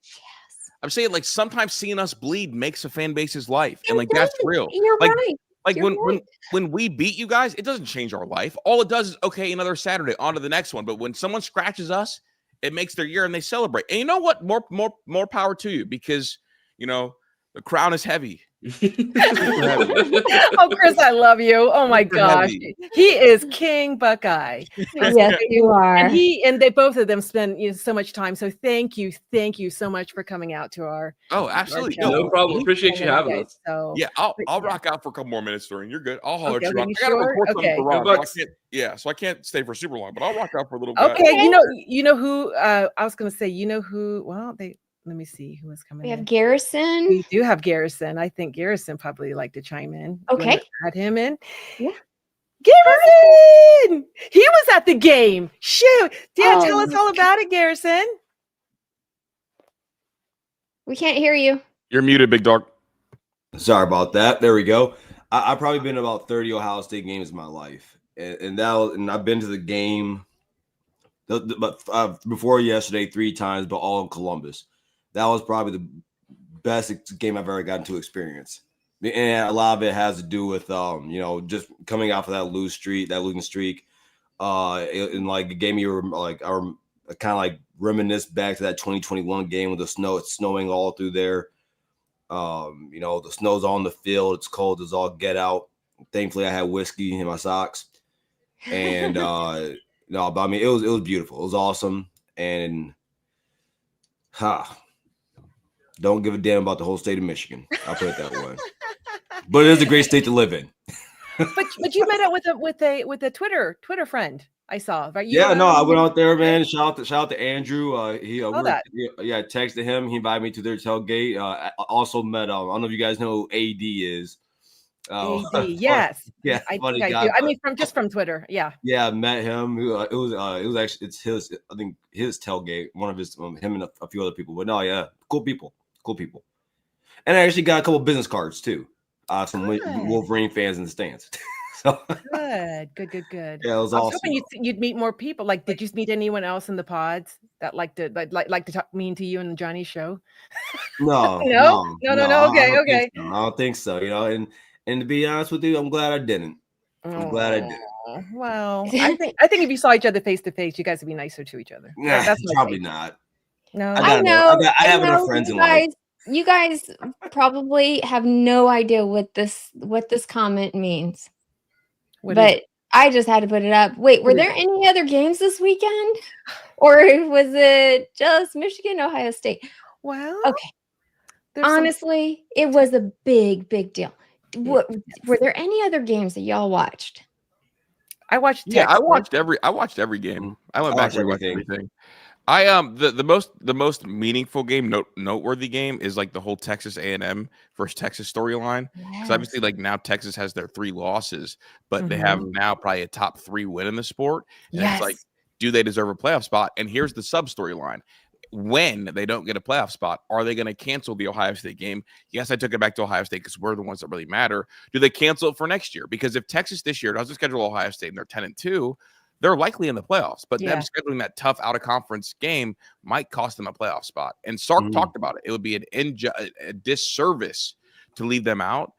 I'm saying like sometimes seeing us bleed makes a fan base's life, and it like that's does. real. You're Like right. like You're when we beat you guys, it doesn't change our life. All it does is okay, another Saturday, on to the next one. But when someone scratches us, it makes their year and they celebrate. And you know what? More power to you because you know the crown is heavy. Oh, Chris, I love you. Oh my Super gosh, heavy. he is King Buckeye. Yes, you are. And they both of them spend so much time. So thank you so much for coming out to our. Oh, absolutely. show. no problem. Appreciate you having us. So Yeah, I'll yeah. rock out for a couple more minutes during. You're good. I'll holler Okay, at you. okay, I gotta you record sure? something Okay. for Ron, Good so so I can't stay for super long, but I'll rock out for a little bit. Okay, Okay. you know who I was gonna say, who, well, let me see who was coming We have in. Garrison. We do have Garrison. I think Garrison probably like to chime in. You wanna Okay. add him in. Yeah. Garrison! He was at the game. Shoot. Yeah, tell us Oh. all about it, Garrison. We can't hear you. You're muted, big dog. Sorry about that. There we go. I've probably been to about 30 Ohio State games in my life, and I've been to the game, but before yesterday 3 times, but all in Columbus. That was probably the best game I've ever gotten to experience, and a lot of it has to do with just coming off of that losing streak, and like it gave me like I kind of like reminisce back to that 2021 game with it's snowing all through there. The snow's on the field. It's cold as all get out. Thankfully, I had whiskey in my socks, and but I mean, it was beautiful. It was awesome, and don't give a damn about the whole state of Michigan. I'll put it that way. But it is a great state to live in. But you met up with a Twitter friend I saw, right? I went out there, man. Shout out to Andrew. I texted him. He invited me to their tailgate. I also met. I don't know if you guys know who AD is. AD, yes. Yeah, I funny think guy. I do. I mean, from Twitter. Yeah. Yeah, I met him. It was actually his tailgate. One of his him and a few other people. But no, yeah, cool people. And I actually got a couple business cards too. Some Wolverine fans in the stands. So Good. yeah, it was I was awesome. hoping you'd meet more people. Like, did you meet anyone else in the pods that like to talk mean to you and Johnny's show? No. Okay. I don't think so. And to be honest with you, I'm glad I didn't. I'm glad I didn't. Well, I think if you saw each other face to face, you guys would be nicer to each other. Nah, That's my probably take. not. No, I have enough friends in life. You guys probably have no idea what this comment means. But I just had to put it up. Wait, were there any other games this weekend? Or was it just Michigan, Ohio State? Well, okay. Honestly, it was a big deal. Were there any other games that y'all watched? I watched. Yeah, I watched every game. I went back and watched everything. I the most meaningful game, noteworthy game is like the whole Texas A&M versus Texas storyline. Because obviously, like now Texas has their 3 losses, but they have now probably a top 3 win in the sport. And it's like, do they deserve a playoff spot? And here's the sub storyline. when they don't get a playoff spot, are they going to cancel the Ohio State game? Yes, I took it back to Ohio State because we're the ones that really matter. Do they cancel it for next year? Because if Texas this year doesn't schedule Ohio State and they're 10-2, they're likely in the playoffs. But them scheduling that tough out-of-conference game might cost them a playoff spot. And Sark talked about it. It would be a disservice to leave them out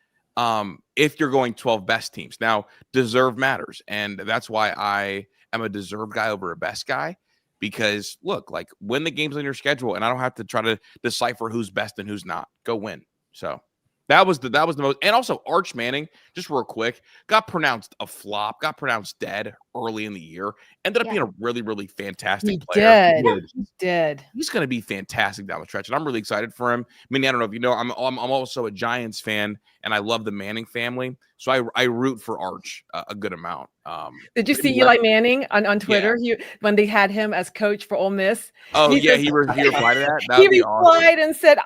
if you're going 12 best teams. Now, deserve matters. And that's why I am a deserved guy over a best guy. Because look, like when the game's on your schedule, and I don't have to try to decipher who's best and who's not. Go win. So that was the most. And also Arch Manning, just real quick, got pronounced a flop, got pronounced dead early in the year. Ended up being a really, really fantastic player. He did. He's going to be fantastic down the stretch, and I'm really excited for him. I mean, I don't know if you know, I'm also a Giants fan, and I love the Manning family, so I root for Arch a good amount. Did you see Eli Manning on Twitter? When they had him as coach for Ole Miss. Oh, he replied to that. He replied and said,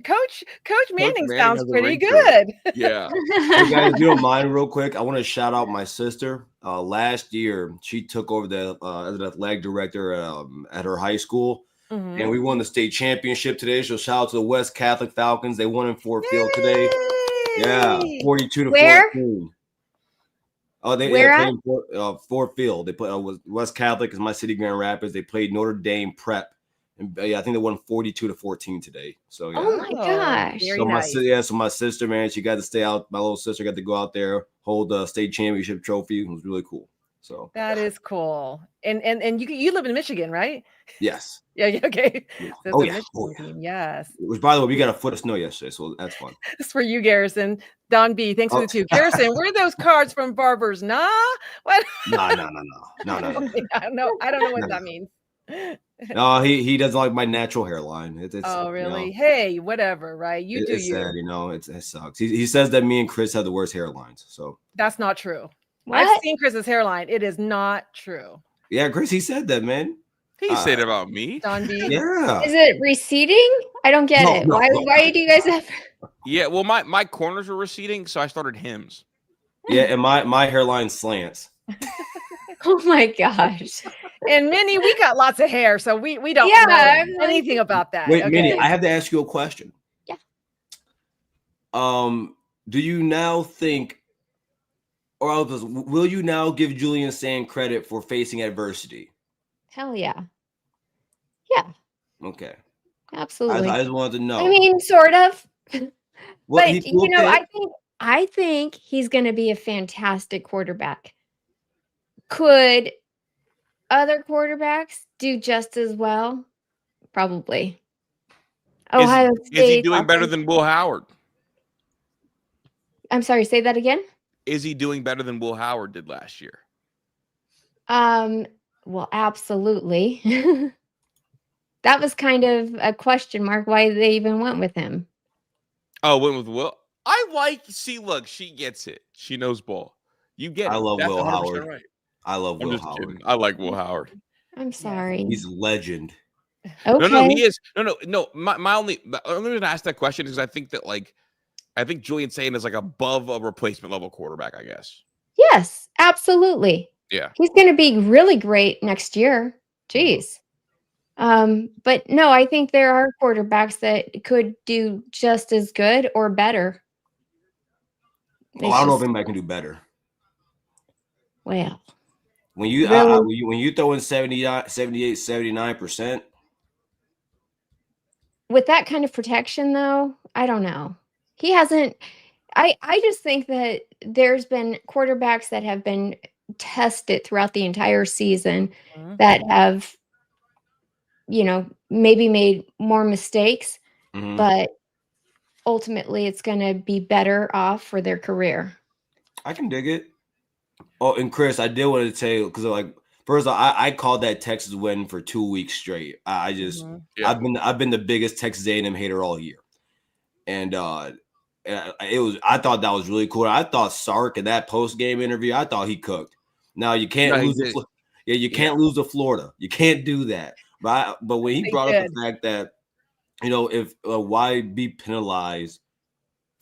Coach Manning sounds pretty good. Yeah. Hey guys, if you don't mind, real quick, I want to shout out my sister. Last year, she took over as an athletic director at her high school, and we won the state championship today. So shout out to the West Catholic Falcons. They won in Fort Field today. Yeah, 42-14. Oh, they played in Fort Field. They played West Catholic is my city, Grand Rapids. They played Notre Dame Prep, and I think they won 42-14 today. So yeah. Oh my gosh! Very So nice. so my sister, man, she got to stay out. My little sister got to go out there, hold the state championship trophy. It was really cool. So That is cool. And you live in Michigan, right? yes. Yeah. Okay. Yeah. So Oh, it's a yeah. Michigan team. Yes. Which, by the way, we got a foot of snow yesterday, so that's fun. This is for you, Garrison. Don B, thanks for the two. Garrison, where are those cards from Barbers? Nah. What? No. I don't know what that means. No, he doesn't like my natural hairline. It's Oh, really? You know, Hey, whatever, right? You do it's you. sad, you know. It sucks. He says that me and Chris have the worst hairlines. So That's not true. What? I've seen Chris's hairline. It is not true. yeah, Chris, he said that, man. He said about me. Don B. Yeah. Is it receding? I don't get it. No. Why do you guys have? Yeah, well, my corners were receding, so I started hymns. Yeah, and my hairline slants. Oh my gosh! And Minnie, we got lots of hair, so we don't Yeah, know I'm like- anything about that. Wait, okay? Minnie, I have to ask you a question. Yeah. Do you now think, or else, will you now give Julian Sand credit for facing adversity? Hell yeah! Yeah, Okay. absolutely. I just wanted to know. I mean, sort of. Well, But he's you know, okay. I think he's going to be a fantastic quarterback. Could other quarterbacks do just as well? Probably. Ohio Is he State. doing better than Will Howard? I'm sorry, say that again. Is he doing better than Will Howard did last year? Well, absolutely. That was kind of a question mark why they even went with him. Oh, went with Will. Look, she gets it. She knows ball. You get it. I love That's Will 100% Howard. Right. I love I'm Will just Howard. kidding. I like Will Howard. I'm sorry. He's a legend. Okay. No, he is. No. My only reason I asked that question is I think Julian Sand is like above a replacement level quarterback, I guess. Yes, absolutely. Yeah. He's going to be really great next year. Jeez. But no, I think there are quarterbacks that could do just as good or better. Oh, I don't know if anybody can do better. Well, When you Really? when you throw in 78, 79%, with that kind of protection, though, I don't know. He hasn't. I just think that there's been quarterbacks that have been tested throughout the entire season Mhm. that have, maybe made more mistakes, mhm. but ultimately it's going to be better off for their career. I can dig it. Oh, and Chris, I did want to tell you because first of all, I called that Texas win for 2 weeks straight. I just Mhm. Yeah. I've been the biggest Texas A&M hater all year, and I thought that was really cool. I thought Sark in that post game interview, I thought he cooked. Now you can't No, he lose did. you can't lose to Florida. You can't do that. But when he They brought up did. the fact that if why be penalized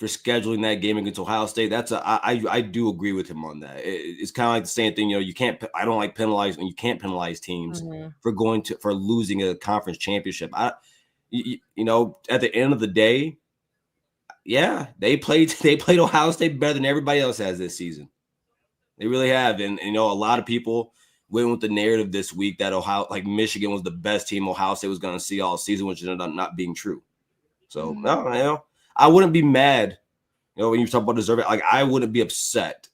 for scheduling that game against Ohio State. I do agree with him on that. It's kind of like the same thing. You can't. I don't like penalizing. You can't penalize teams for losing a conference championship. At the end of the day, yeah, they played Ohio State better than everybody else has this season. They really have, and a lot of people went with the narrative this week that Michigan was the best team Ohio State was going to see all season, which ended up not being true. So no, I wouldn't be mad. When you talk about deserving, I wouldn't be upset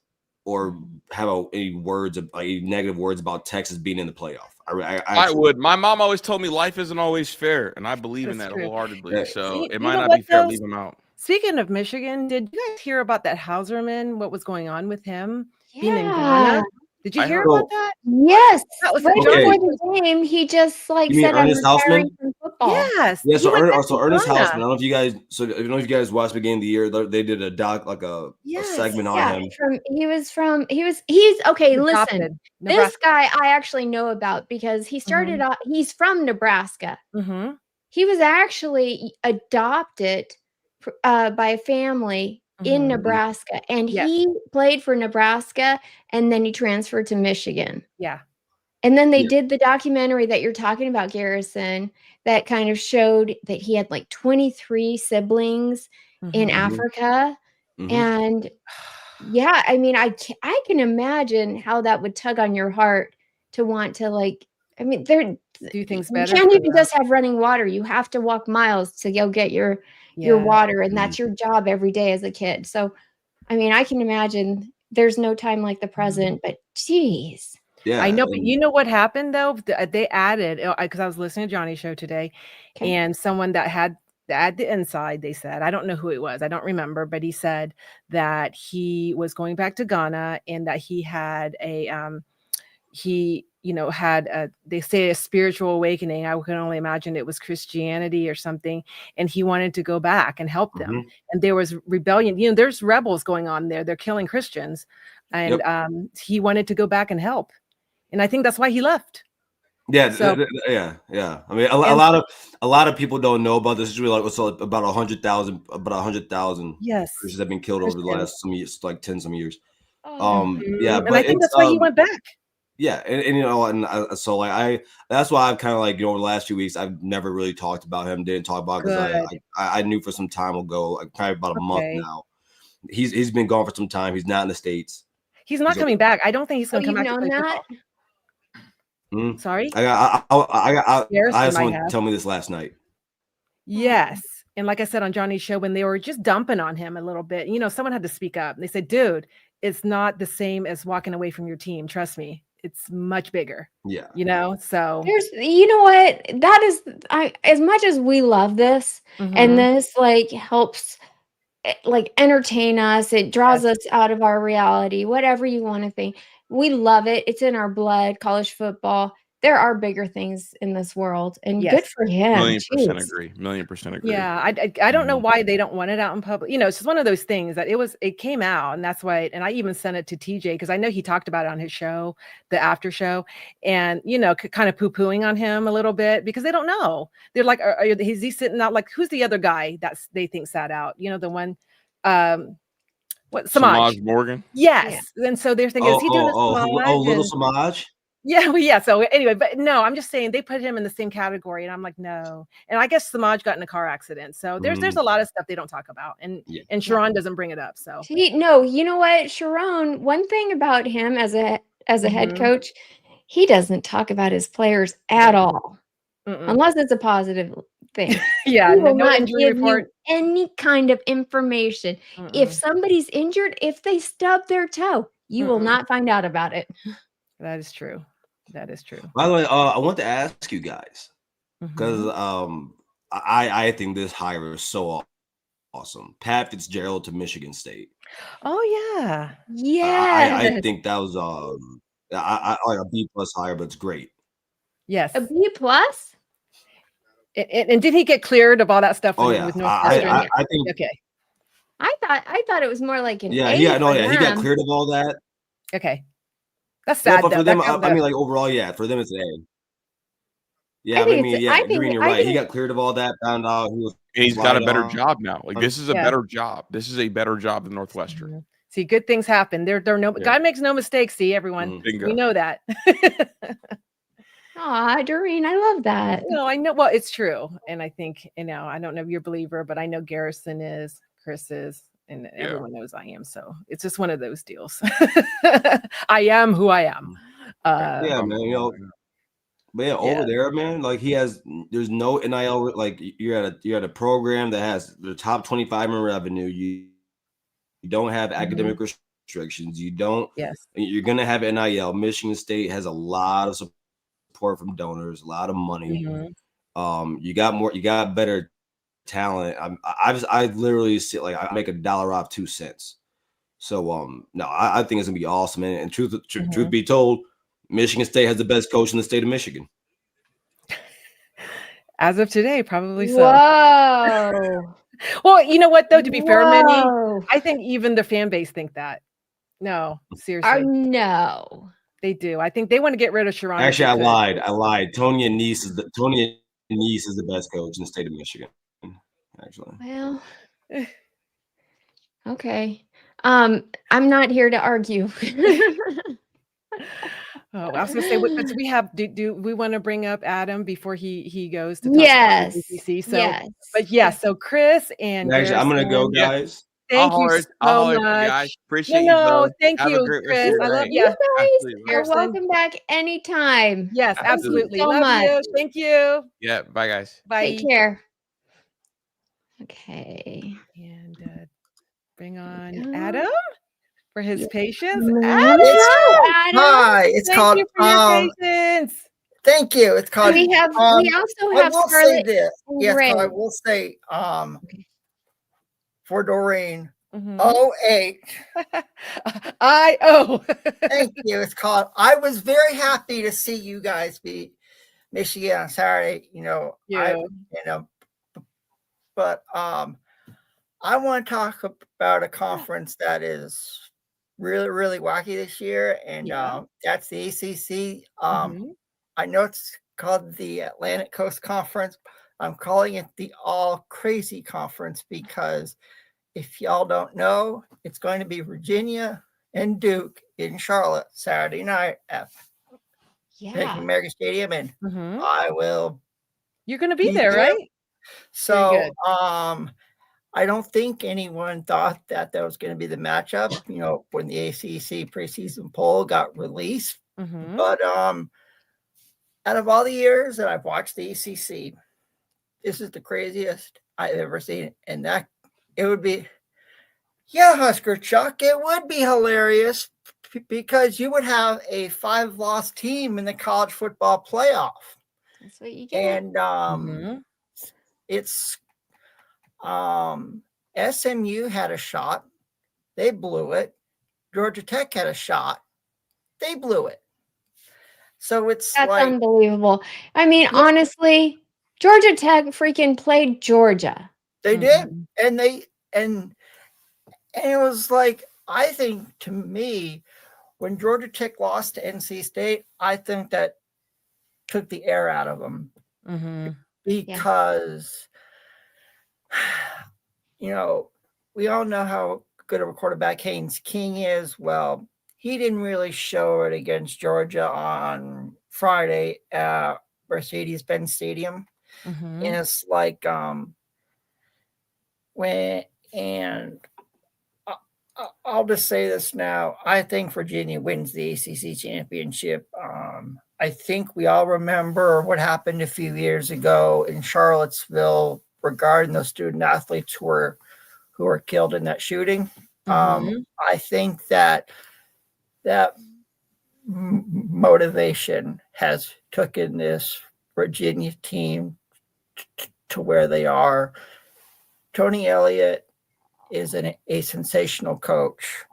or have any negative words about Texas being in the playoff. I would. My mom always told me life isn't always fair, and I believe in that That's true. wholeheartedly. Yeah. So You it might know not what, be fair to though? leave him out. Speaking of Michigan, did you guys hear about that Hauserman? What was going on with him being in Ghana? Did you I hear heard. about that? Yes. That was Right Okay. before the game, he just You mean said, "I'm Ernest retiring Hausman? from football." Yes. Yeah, he went back to Ernest Ghana. Hausman. I don't know if you guys. So I don't know if you guys watched the game of the year. They did a Yes. segment on Yeah, him. he's okay. He's Listen, adopted. this Nebraska. guy I actually know about because he started off. He's from Nebraska. Mm-hmm. He was actually adopted by a family in Nebraska, and Yes. he played for Nebraska, and then he transferred to Michigan. Yeah. And then they Yeah. did the documentary that you're talking about, Garrison, that kind of showed that he had like 23 siblings in Mhm. Africa. Mhm. And yeah, I mean, I can imagine how that would tug on your heart to want to Do things you better can't for even them. just have running water. You have to walk miles to go get your Yeah. water, and that's your job every day as a kid. So, I mean, I can imagine there's no time like the present, but geez. Yeah, I know, but you know what happened though? They added, because I was listening to Johnny's show today, Okay. and someone that had at the inside, they said, I don't know who it was, I don't remember, but he said that he was going back to Ghana and that he had they say a spiritual awakening. I can only imagine it was Christianity or something, and he wanted to go back and help them. And there was rebellion. There's rebels going on there. They're killing Christians, and he wanted to go back and help. And I think that's why he left. Yeah, So, yeah. I mean, a lot of people don't know about this. It's really about 100,000 yes, Christians have been killed over the Christians. last some years, like 10 some years. Mhm. And but I think that's why he went back. Yeah, that's why I've kind of over the last few weeks I've never really talked about him. Didn't talk about because I knew for some time ago, probably about a month now. He's been gone for some time. He's not in the States. He's not coming back. I don't think he's going to come back to known play that? football. Sorry? I Garrison had might someone have. tell me this last night. Yes. And like I said on Johnny's show, when they were just dumping on him a little bit, someone had to speak up. They said, dude, it's not the same as walking away from your team. Trust me. It's much bigger. Yeah. So there's, what? That is, as much as we love this, and this helps entertain us, it draws us out of our reality, whatever you want to think. We love it. It's in our blood, college football. There are bigger things in this world, and good for him. Million% agree. Million% agree. Yeah, I don't know why they don't want it out in public. It's just one of those things that it came out, and that's why. And I even sent it to TJ because I know he talked about it on his show, the after show, and kind of poo-pooing on him a little bit because they don't know. They're like, is he sitting out? Like, who's the other guy that they think sat out? The one, Samaj Morgan. Yes, and so they're thinking, is he doing this? Little Samaj. Yeah, well, yeah. So anyway, but no, I'm just saying they put him in the same category, and I'm like, no. And I guess Samaj got in a car accident, so there's a lot of stuff they don't talk about, and Sharon doesn't bring it up. So no, you know what, Sharon? One thing about him as a head coach, he doesn't talk about his players at all, unless it's a positive thing. Yeah, he will no not injury give report. you any kind of information. If somebody's injured, if they stub their toe, you will not find out about it. That is true. That is true. By the way, I want to ask you guys because I think this hire is so awesome. Pat Fitzgerald to Michigan State. Oh yeah, yeah. I think that was I like a B+ hire, but it's great. Yes, a B+. And did he get cleared of all that stuff? Oh yeah, with Northwestern? I think. Okay. I thought it was more like an A. He got cleared of all that. Okay. That's sad. But for them, I mean, overall, for them, it's an A. Yeah, I but I think mean, it's. yeah, Green, you're I right. He think. got cleared of all that. Found out he was And he's got a right better on. job now. Like this is a Yeah. better job. This is a better job than Northwestern. Mhm. See, good things happen. There no Yeah. God makes no mistakes. See, everyone, Mhm. we Bingo. know that. Aw, Doreen, I love that. No, I know. Well, it's true, and I think I don't know if you're a believer, but I know Garrison is, Chris is, and Yeah. everyone knows I am. So it's just one of those deals. I am who I am. Yeah, man. You know, but yeah, over there, man, like there's no NIL. Like you're at a program that has the top 25 in revenue. You don't have academic restrictions. You don't. Yes. You're gonna have NIL. Michigan State has a lot of support from donors, a lot of money. You got better talent. I literally sit like I make $1 off 2 cents. So no, I think it's gonna be awesome. And truth be told, Michigan State has the best coach in the state of Michigan. As of today, probably so. Whoa. Well, you know what though? To be fair, Minnie, Whoa. I think even the fan base think that. No, seriously, No. they do. I think they want to get rid of Sharon. Actually, I lied. Tony Anise is the best coach in the state of Michigan. Actually, Well. Okay. I'm not here to argue. Oh, I was gonna say, because we have. Do we want to bring up Adam before he goes to talk Yes. about the ACC? So, Yes. but yeah, so Chris and actually, I'm gonna go, Garrison, guys. thank you I'll so holler at you much. guys. Appreciate you, No, brother. thank Have a you, great rest of Chris. your I love day. you. You guys Absolutely. are Garrison. welcome back anytime. Yes, Thank you absolutely. so Love much. you. Thank you. Yeah. Bye, guys. Bye. Take care. Okay. And bring on Adam for his patience. Hello, Adam. Hi, it's Thank called you for your patience. thank you. It's called We also I have will say Scarlett this. and Yes, Gray. I will say for Doreen. Mhm. 08. I Thank you. It's called I was very happy to see you guys beat Michigan on Saturday. But I want to talk about a conference that is really, really wacky this year, and that's the ACC. I know it's called the Atlantic Coast Conference. I'm calling it the All Crazy Conference because if y'all don't know, it's going to be Virginia and Duke in Charlotte Saturday night at Bank of America Stadium, and I will. You're going to be there, right? So, I don't think anyone thought that was going to be the matchup, when the ACC preseason poll got released. But out of all the years that I've watched the ACC, this is the craziest I've ever seen. And that it would be, Husker Chuck, it would be hilarious because you would have a 5-loss team in the college football playoff. That's what you get. And it's SMU had a shot. They blew it. Georgia Tech had a shot. They blew it. So that's unbelievable. I mean, honestly, Georgia Tech freaking played Georgia. They did. And it was like, I think to me, when Georgia Tech lost to NC State, I think that took the air out of them. Because we all know how good of a quarterback Haynes King is. Well, he didn't really show it against Georgia on Friday at Mercedes-Benz Stadium. And it's like I'll just say this now. I think Virginia wins the ACC championship. I think we all remember what happened a few years ago in Charlottesville regarding those student athletes who were killed in that shooting. I think that motivation has taken this Virginia team to where they are. Tony Elliott is a sensational coach.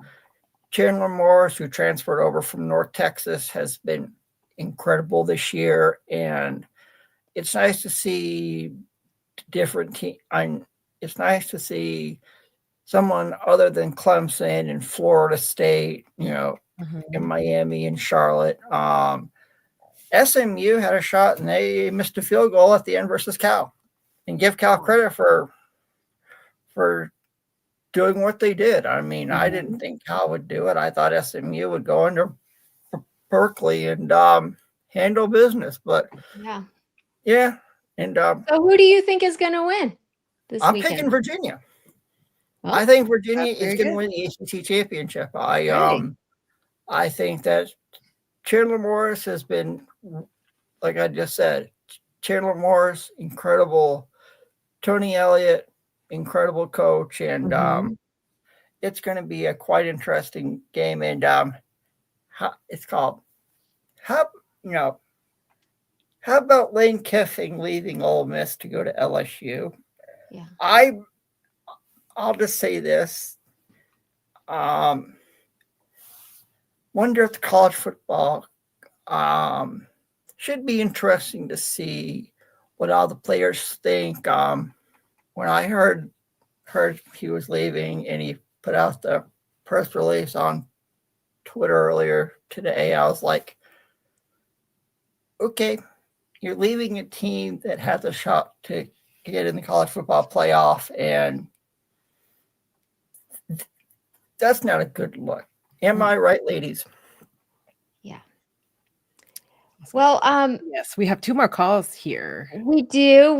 Chandler Morris, who transferred over from North Texas, has been incredible this year, and it's nice to see different teams. It's nice to see someone other than Clemson and Florida State, in Miami and Charlotte. SMU had a shot and they missed a field goal at the end versus Cal. And give Cal credit for doing what they did. I mean, I didn't think Cal would do it. I thought SMU would go under Berkeley and handle business. But yeah. And so who do you think is going to win this I'm weekend? picking Virginia. Well, I think Virginia that's is very going to good. win the ACC championship. Okay. I think that Chandler Morris has been, like I just said, Chandler Morris, incredible. Tony Elliott, incredible coach, and it's going to be a quite interesting game. And it's called how about Lane Kiffin leaving Ole Miss to go to LSU? Yeah, I'll just say this. Wonder if the college football should be interesting to see what all the players think. When I heard he was leaving and he put out the press release on Twitter earlier today, I was like, okay, you're leaving a team that has a shot to get in the college football playoff, and that's not a good look. Am I right, ladies? yeah. Well, Yes, we have 2 more calls here. we do.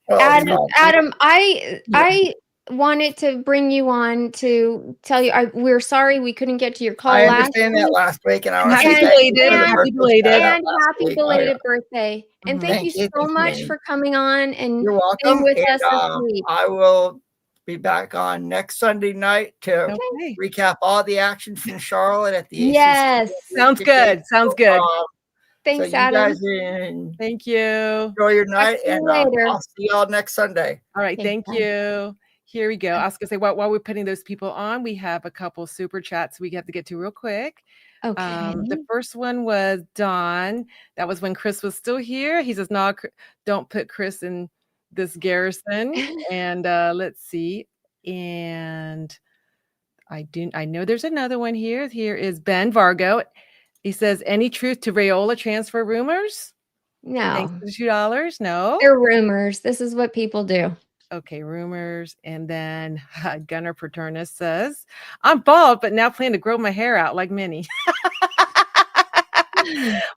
Well, Adam, I wanted to bring you on to tell you we're sorry we couldn't get to your call I last understand week. that last week, and I want to Happy say thank you belated. for the Happy birthday belated. shout out And last happy week. belated birthday. And thank you Thank you. so Thank you, much Manny. for coming on and You're being welcome. with And us this week. I will be back on next Sunday night to Okay. recap all the action from Charlotte at the Yes. ACC. Sounds good. Sounds good. Thanks, so you Adam. guys Thank you. enjoy your night, see you and later. I'll see y'all next Sunday. All right, Okay, thank bye. you. Here we go. I was gonna say while we're putting those people on, we have a couple super chats we have to get to real quick. Okay. The first one was Don. That was when Chris was still here. He says, "No, don't put Chris in this garrison." And let's see. And I know there's another one here. Here is Ben Vargo. He says, "Any truth to Rayola transfer rumors?" Thanks No, for the $2. No. they're rumors. This is what people do. Okay, rumors. And then Gunnar Paternus says, "I'm bald, but now plan to grow my hair out like Minnie."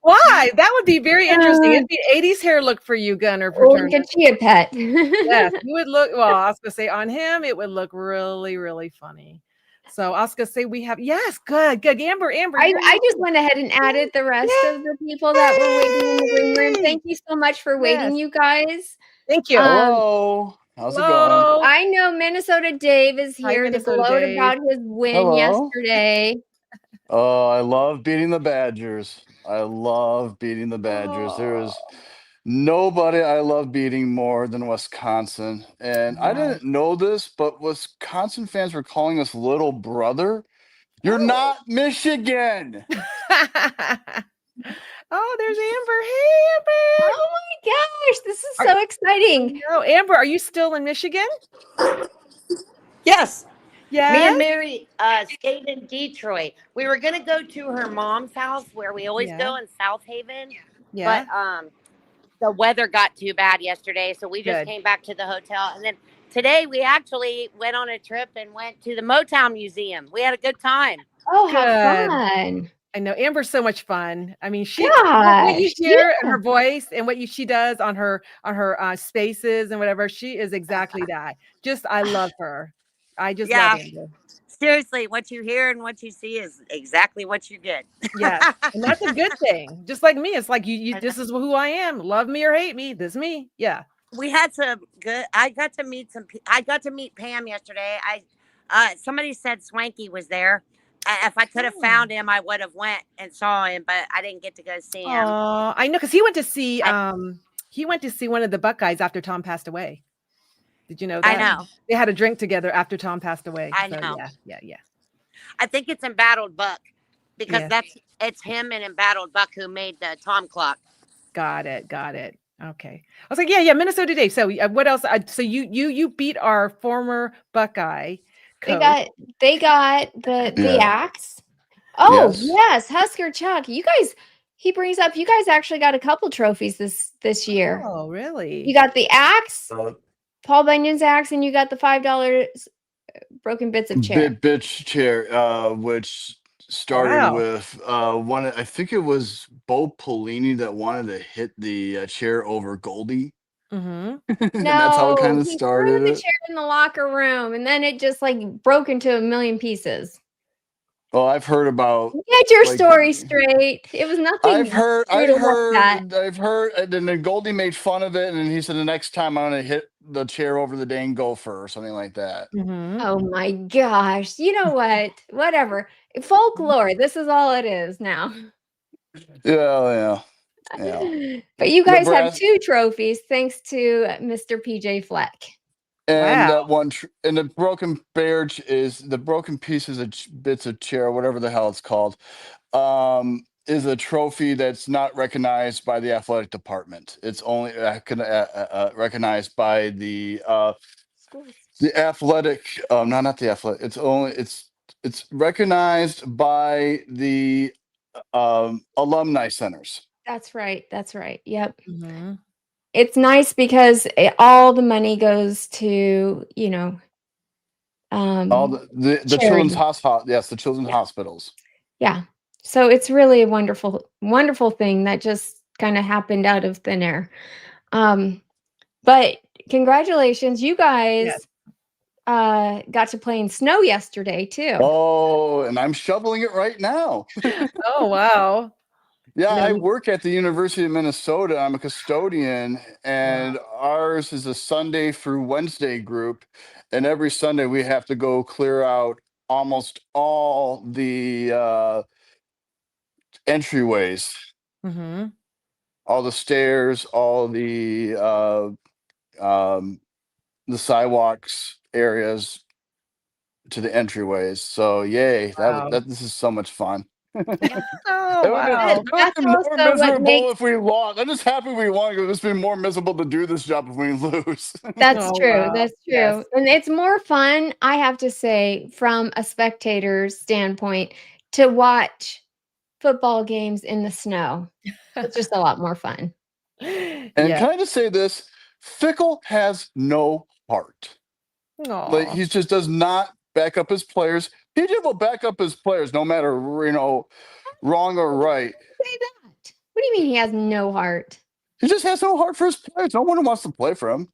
Why? That would be very interesting. It'd be 80s hair look for you, Gunnar Or Paternus. get you a pet. Yes, you would look, well, I was going to say on him, it would look really, really funny. So I was going to say we have, yes, good. Amber. I just went ahead and added the rest of the people that were waiting in the green room. Thank you so much for waiting, you guys. Thank you. Hello. How's it going? I know Minnesota Dave is Hi, here to Minnesota gloat Dave. about his win Hello. yesterday. Oh, I love beating the Badgers. I love beating the Badgers. There is nobody I love beating more than Wisconsin. And I didn't know this, but Wisconsin fans were calling us little brother. You're not Michigan. Oh, there's Amber. Hey, Amber. Oh my gosh, this is so exciting. No, Amber, are you still in Michigan? Yes. Yeah. Me and Mary stayed in Detroit. We were gonna go to her mom's house where we always go in South Haven. Yeah. But the weather got too bad yesterday, so we just came back to the hotel. And then today we actually went on a trip and went to the Motown Museum. We had a good time. Oh, how fun. I know Amber's so much fun. I mean, what you hear in her voice and what she does on her spaces and whatever, she is exactly that. Just I love her. I just love Amber. Seriously, what you hear and what you see is exactly what you get. Yeah, and that's a good thing. Just like me, it's like you. This is who I am. Love me or hate me, this is me. Yeah. We had some good. I got to meet Pam yesterday. Somebody said Swanky was there. If I could have found him, I would have went and saw him, but I didn't get to go see him. Oh, I know, because he went to see one of the Buckeyes after Tom passed away. Did you know that? I know. They had a drink together after Tom passed away. I know. Yeah. I think it's Embattled Buck because it's him and Embattled Buck who made the Tom clock. Got it. Okay. I was like, yeah, Minnesota Dave. So what else? So you beat our former Buckeye coach. They got the axe. Oh yes, Husker Chuck. You guys he brings up you guys actually got a couple trophies this year. Oh, really? You got the axe, Paul Bunyan's axe, and you got the $5 broken bits of chair. Bitch chair, which started Wow. with one. I think it was Bo Pelini that wanted to hit the chair over Goldie. Mm-hmm. And that's how it kind No, of he started threw the it. chair in the locker room, and then it just like broke into a million pieces. Well, I've heard about. Get your like, story straight. It was nothing. I've heard, for you to look at. and then Goldie made fun of it, and then he said the next time I'm gonna hit the chair over the dang gopher or something like that. Mm-hmm. Oh my gosh! You know what? Whatever. Folklore. This is all it is now. Yeah. But you guys have Nebraska- 2 trophies thanks to Mr. PJ Fleck. And Wow. that one, and the broken is the broken pieces of bits of chair, whatever the hell it's called, is a trophy that's not recognized by the athletic department. It's only recognized by the athletic. Not the athletic. It's recognized by the alumni centers. That's right. That's right. Yep. Mm-hmm. It's nice because all the money goes to, All the charity. children's hospital. Yes, the children's hospitals. Yeah. So it's really a wonderful, wonderful thing that just kind of happened out of thin air. But congratulations, you guys got to play in snow yesterday too. Oh, and I'm shoveling it right now. Oh, wow. Yeah, I No. work at the University of Minnesota. I'm a custodian, and ours is a Sunday through Wednesday group. And every Sunday we have to go clear out almost all the entryways, Mm-hmm. all the stairs, all the sidewalks areas to the entryways. So yay, Wow. this is so much fun. Oh, It would wow. have That's been more also what miserable makes. if we lost. I'm just happy we won because it's been more miserable to do this job if we lose. That's Oh, true. wow. That's true. Yes. And it's more fun, I have to say, from a spectator's standpoint, to watch football games in the snow. It's just a lot more fun. And Yeah. can I just say this? Fickle has no heart. Like Aw. he just does not back up his players. PJ will back up his players no matter wrong or right. Say that. What do you mean he has no heart? He just has no heart for his players. No one wants to play for him.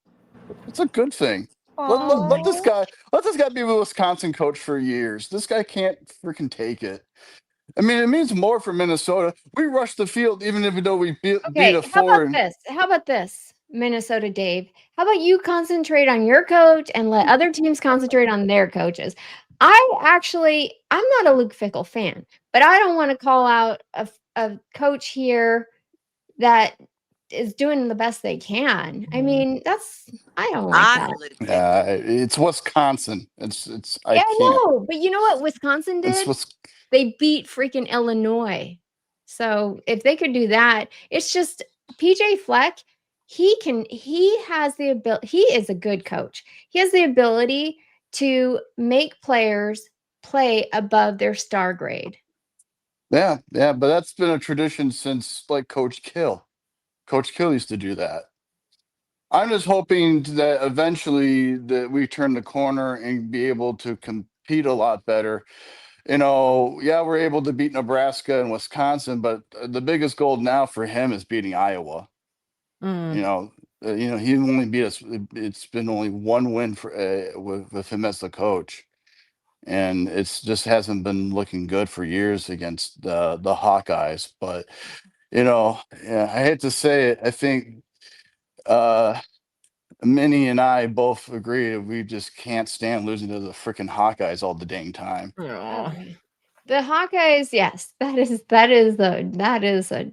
It's a good thing. Let this Aw. guy be a Wisconsin coach for years. This guy can't freaking take it. I mean, it means more for Minnesota. We rushed the field even though we beat Okay, a how four. about this? How about this, Minnesota Dave? How about you concentrate on your coach and let other teams concentrate on their coaches? I'm not a Luke Fickell fan, but I don't want to call out a coach here that is doing the best they can. I mean, I don't like I'm that. a Luke Fickell. Yeah, it's Wisconsin. I Yeah, can't. no, but you know what Wisconsin It's did? They beat freaking Illinois. So if they could do that, it's just PJ Fleck, he has the ability, he is a good coach. He has the ability to make players play above their star grade. Yeah, but that's been a tradition since like Coach Kill. Coach Kill used to do that. I'm just hoping that eventually that we turn the corner and be able to compete a lot better. We're able to beat Nebraska and Wisconsin, but the biggest goal now for him is beating Iowa. Mm. He only beat us. It's been only one win for with him as the coach, and it's just hasn't been looking good for years against the Hawkeyes. But I hate to say it, I think Minnie and I both agree we just can't stand losing to the freaking Hawkeyes all the dang time. Aw. The Hawkeyes, yes, that is a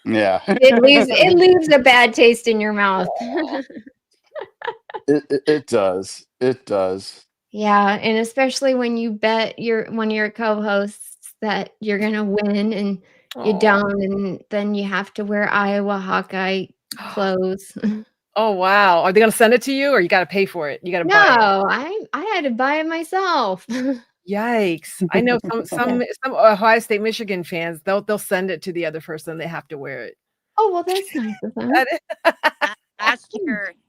Yeah. it leaves a bad taste in your mouth. It does. It does. Yeah, and especially when you bet one of your co-hosts that you're gonna win and you Aw. don't, and then you have to wear Iowa Hawkeye clothes. Oh, wow. Are they gonna send it to you or you gotta pay for it? You gotta buy it? No, I had to buy it myself. Yikes! I know some Ohio State, Michigan fans. They'll send it to the other person. They have to wear it. Oh, well, that's nice of them.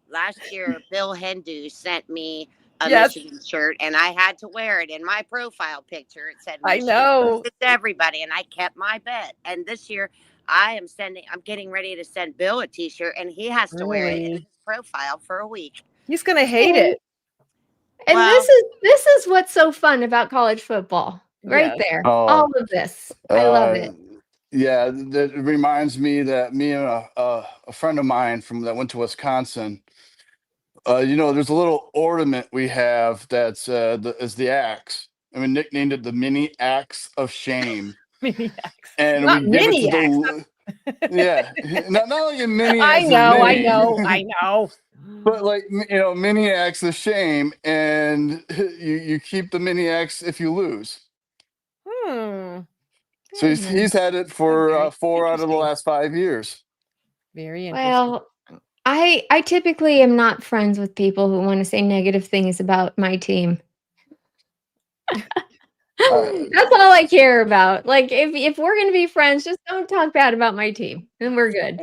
Last year, Bill Hendu sent me a Yes. Michigan shirt, and I had to wear it in my profile picture. It said I Michigan know. to everybody, and I kept my bet. And this year, I'm getting ready to send Bill a T-shirt, and he has to wear it in Really? his profile for a week. He's gonna hate it. And Well- this is what's so fun about college football, right Yes. there. Oh. All of this, I love it. Yeah, that reminds me that me and a friend of mine that went to Wisconsin. There's a little ornament we have that's is the axe. And we nicknamed it the mini axe of shame. Mini axe. And Not we give it mini to axe. yeah, not like a mini. I as in know, I mini, know, I know. But like mini axe of shame, and you keep the mini axe if you lose. So he's had it for Okay. 4 out of the Interesting. last 5 years. Very interesting. Well, I typically am not friends with people who want to say negative things about my team. That's all I care about. Like if we're gonna be friends, just don't talk bad about my team, and we're good.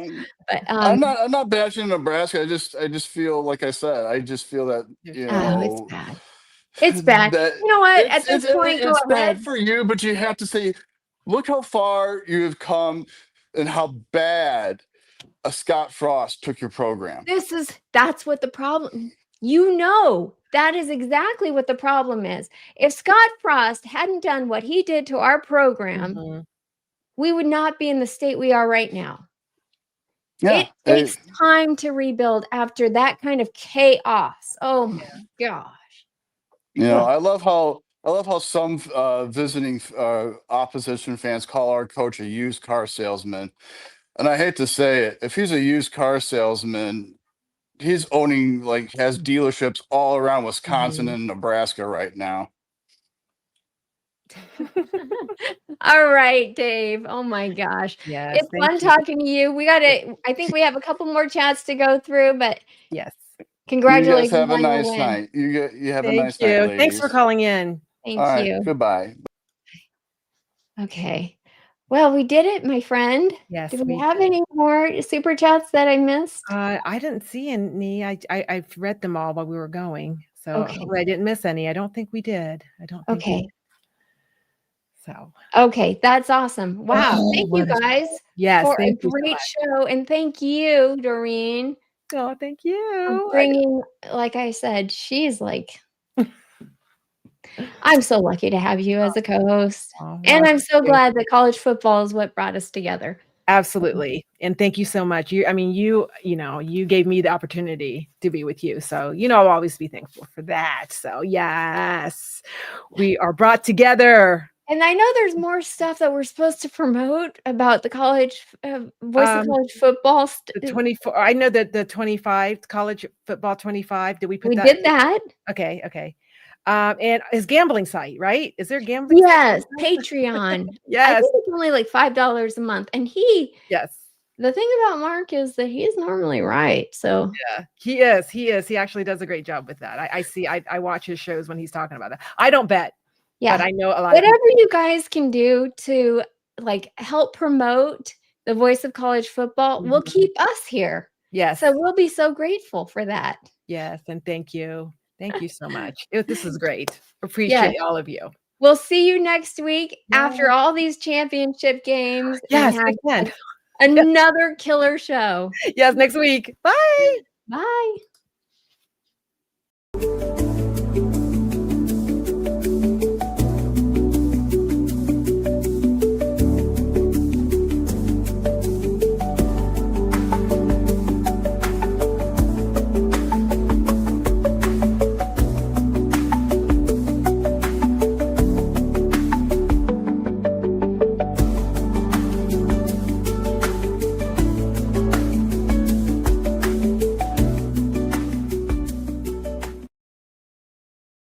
But I'm not bashing Nebraska. I just feel like I said. I just feel that oh, it's bad. It's bad. You know what? At this point, go it's ahead. bad for you, but you have to say, look how far you have come, and how bad a Scott Frost took your program. That's what the problem. That is exactly what the problem is. If Scott Frost hadn't done what he did to our program, we would not be in the state we are right now. Yeah, it takes time to rebuild after that kind of chaos. Oh my gosh. I love how some visiting opposition fans call our coach a used car salesman. And I hate to say it, if he's a used car salesman, he's has dealerships all around Wisconsin and Nebraska right now. All right, Dave. Oh my gosh. Yes, It's fun talking to you. I think we have a couple more chats to go through, but yes. Congratulations. You guys have a on your nice win. night. You have a Thank nice you. night, ladies. Thanks for calling in. Thank All right, you. goodbye. Okay. Well, we did it, my friend. Yes, Do we we have did. any more super chats that I missed? I didn't see any. I've read them all while we were going, so Okay. hopefully I didn't miss any. I don't think we did. I don't think we Okay. did. So Okay, that's awesome. Wow. Thank you guys yes, for a thank you so great much. show. And thank you, Doreen, Oh, thank for you. bringing, like I said, she's like, I'm so lucky to have you as a co-host. Oh, And well, I'm so glad that college football is what brought us together. absolutely. And thank you so much. You gave me the opportunity to be with you. So, I'll always be thankful for that. So yes, we are brought together. And I know there's more stuff that we're supposed to promote about the college voice of college football. The 24. I know that the 25 college football 25. Did we put We that? did that. Okay. And his gambling site, right? Is there gambling? Yes, Patreon. Yes. I think it's only like $5 a month. And yes. The thing about Mark is that he's normally right. So yeah, he is. He actually does a great job with that. I watch his shows when he's talking about that. I don't bet. yeah, but I know a lot whatever of people. you guys can do to help promote the voice of college football will keep us here. Yes. So we'll be so grateful for that. Yes. And thank you. Thank you so much. This is great. Appreciate all of you. We'll see you next week after all these championship games. Yes, and have again. another killer show. Yes, next week. Bye. Bye.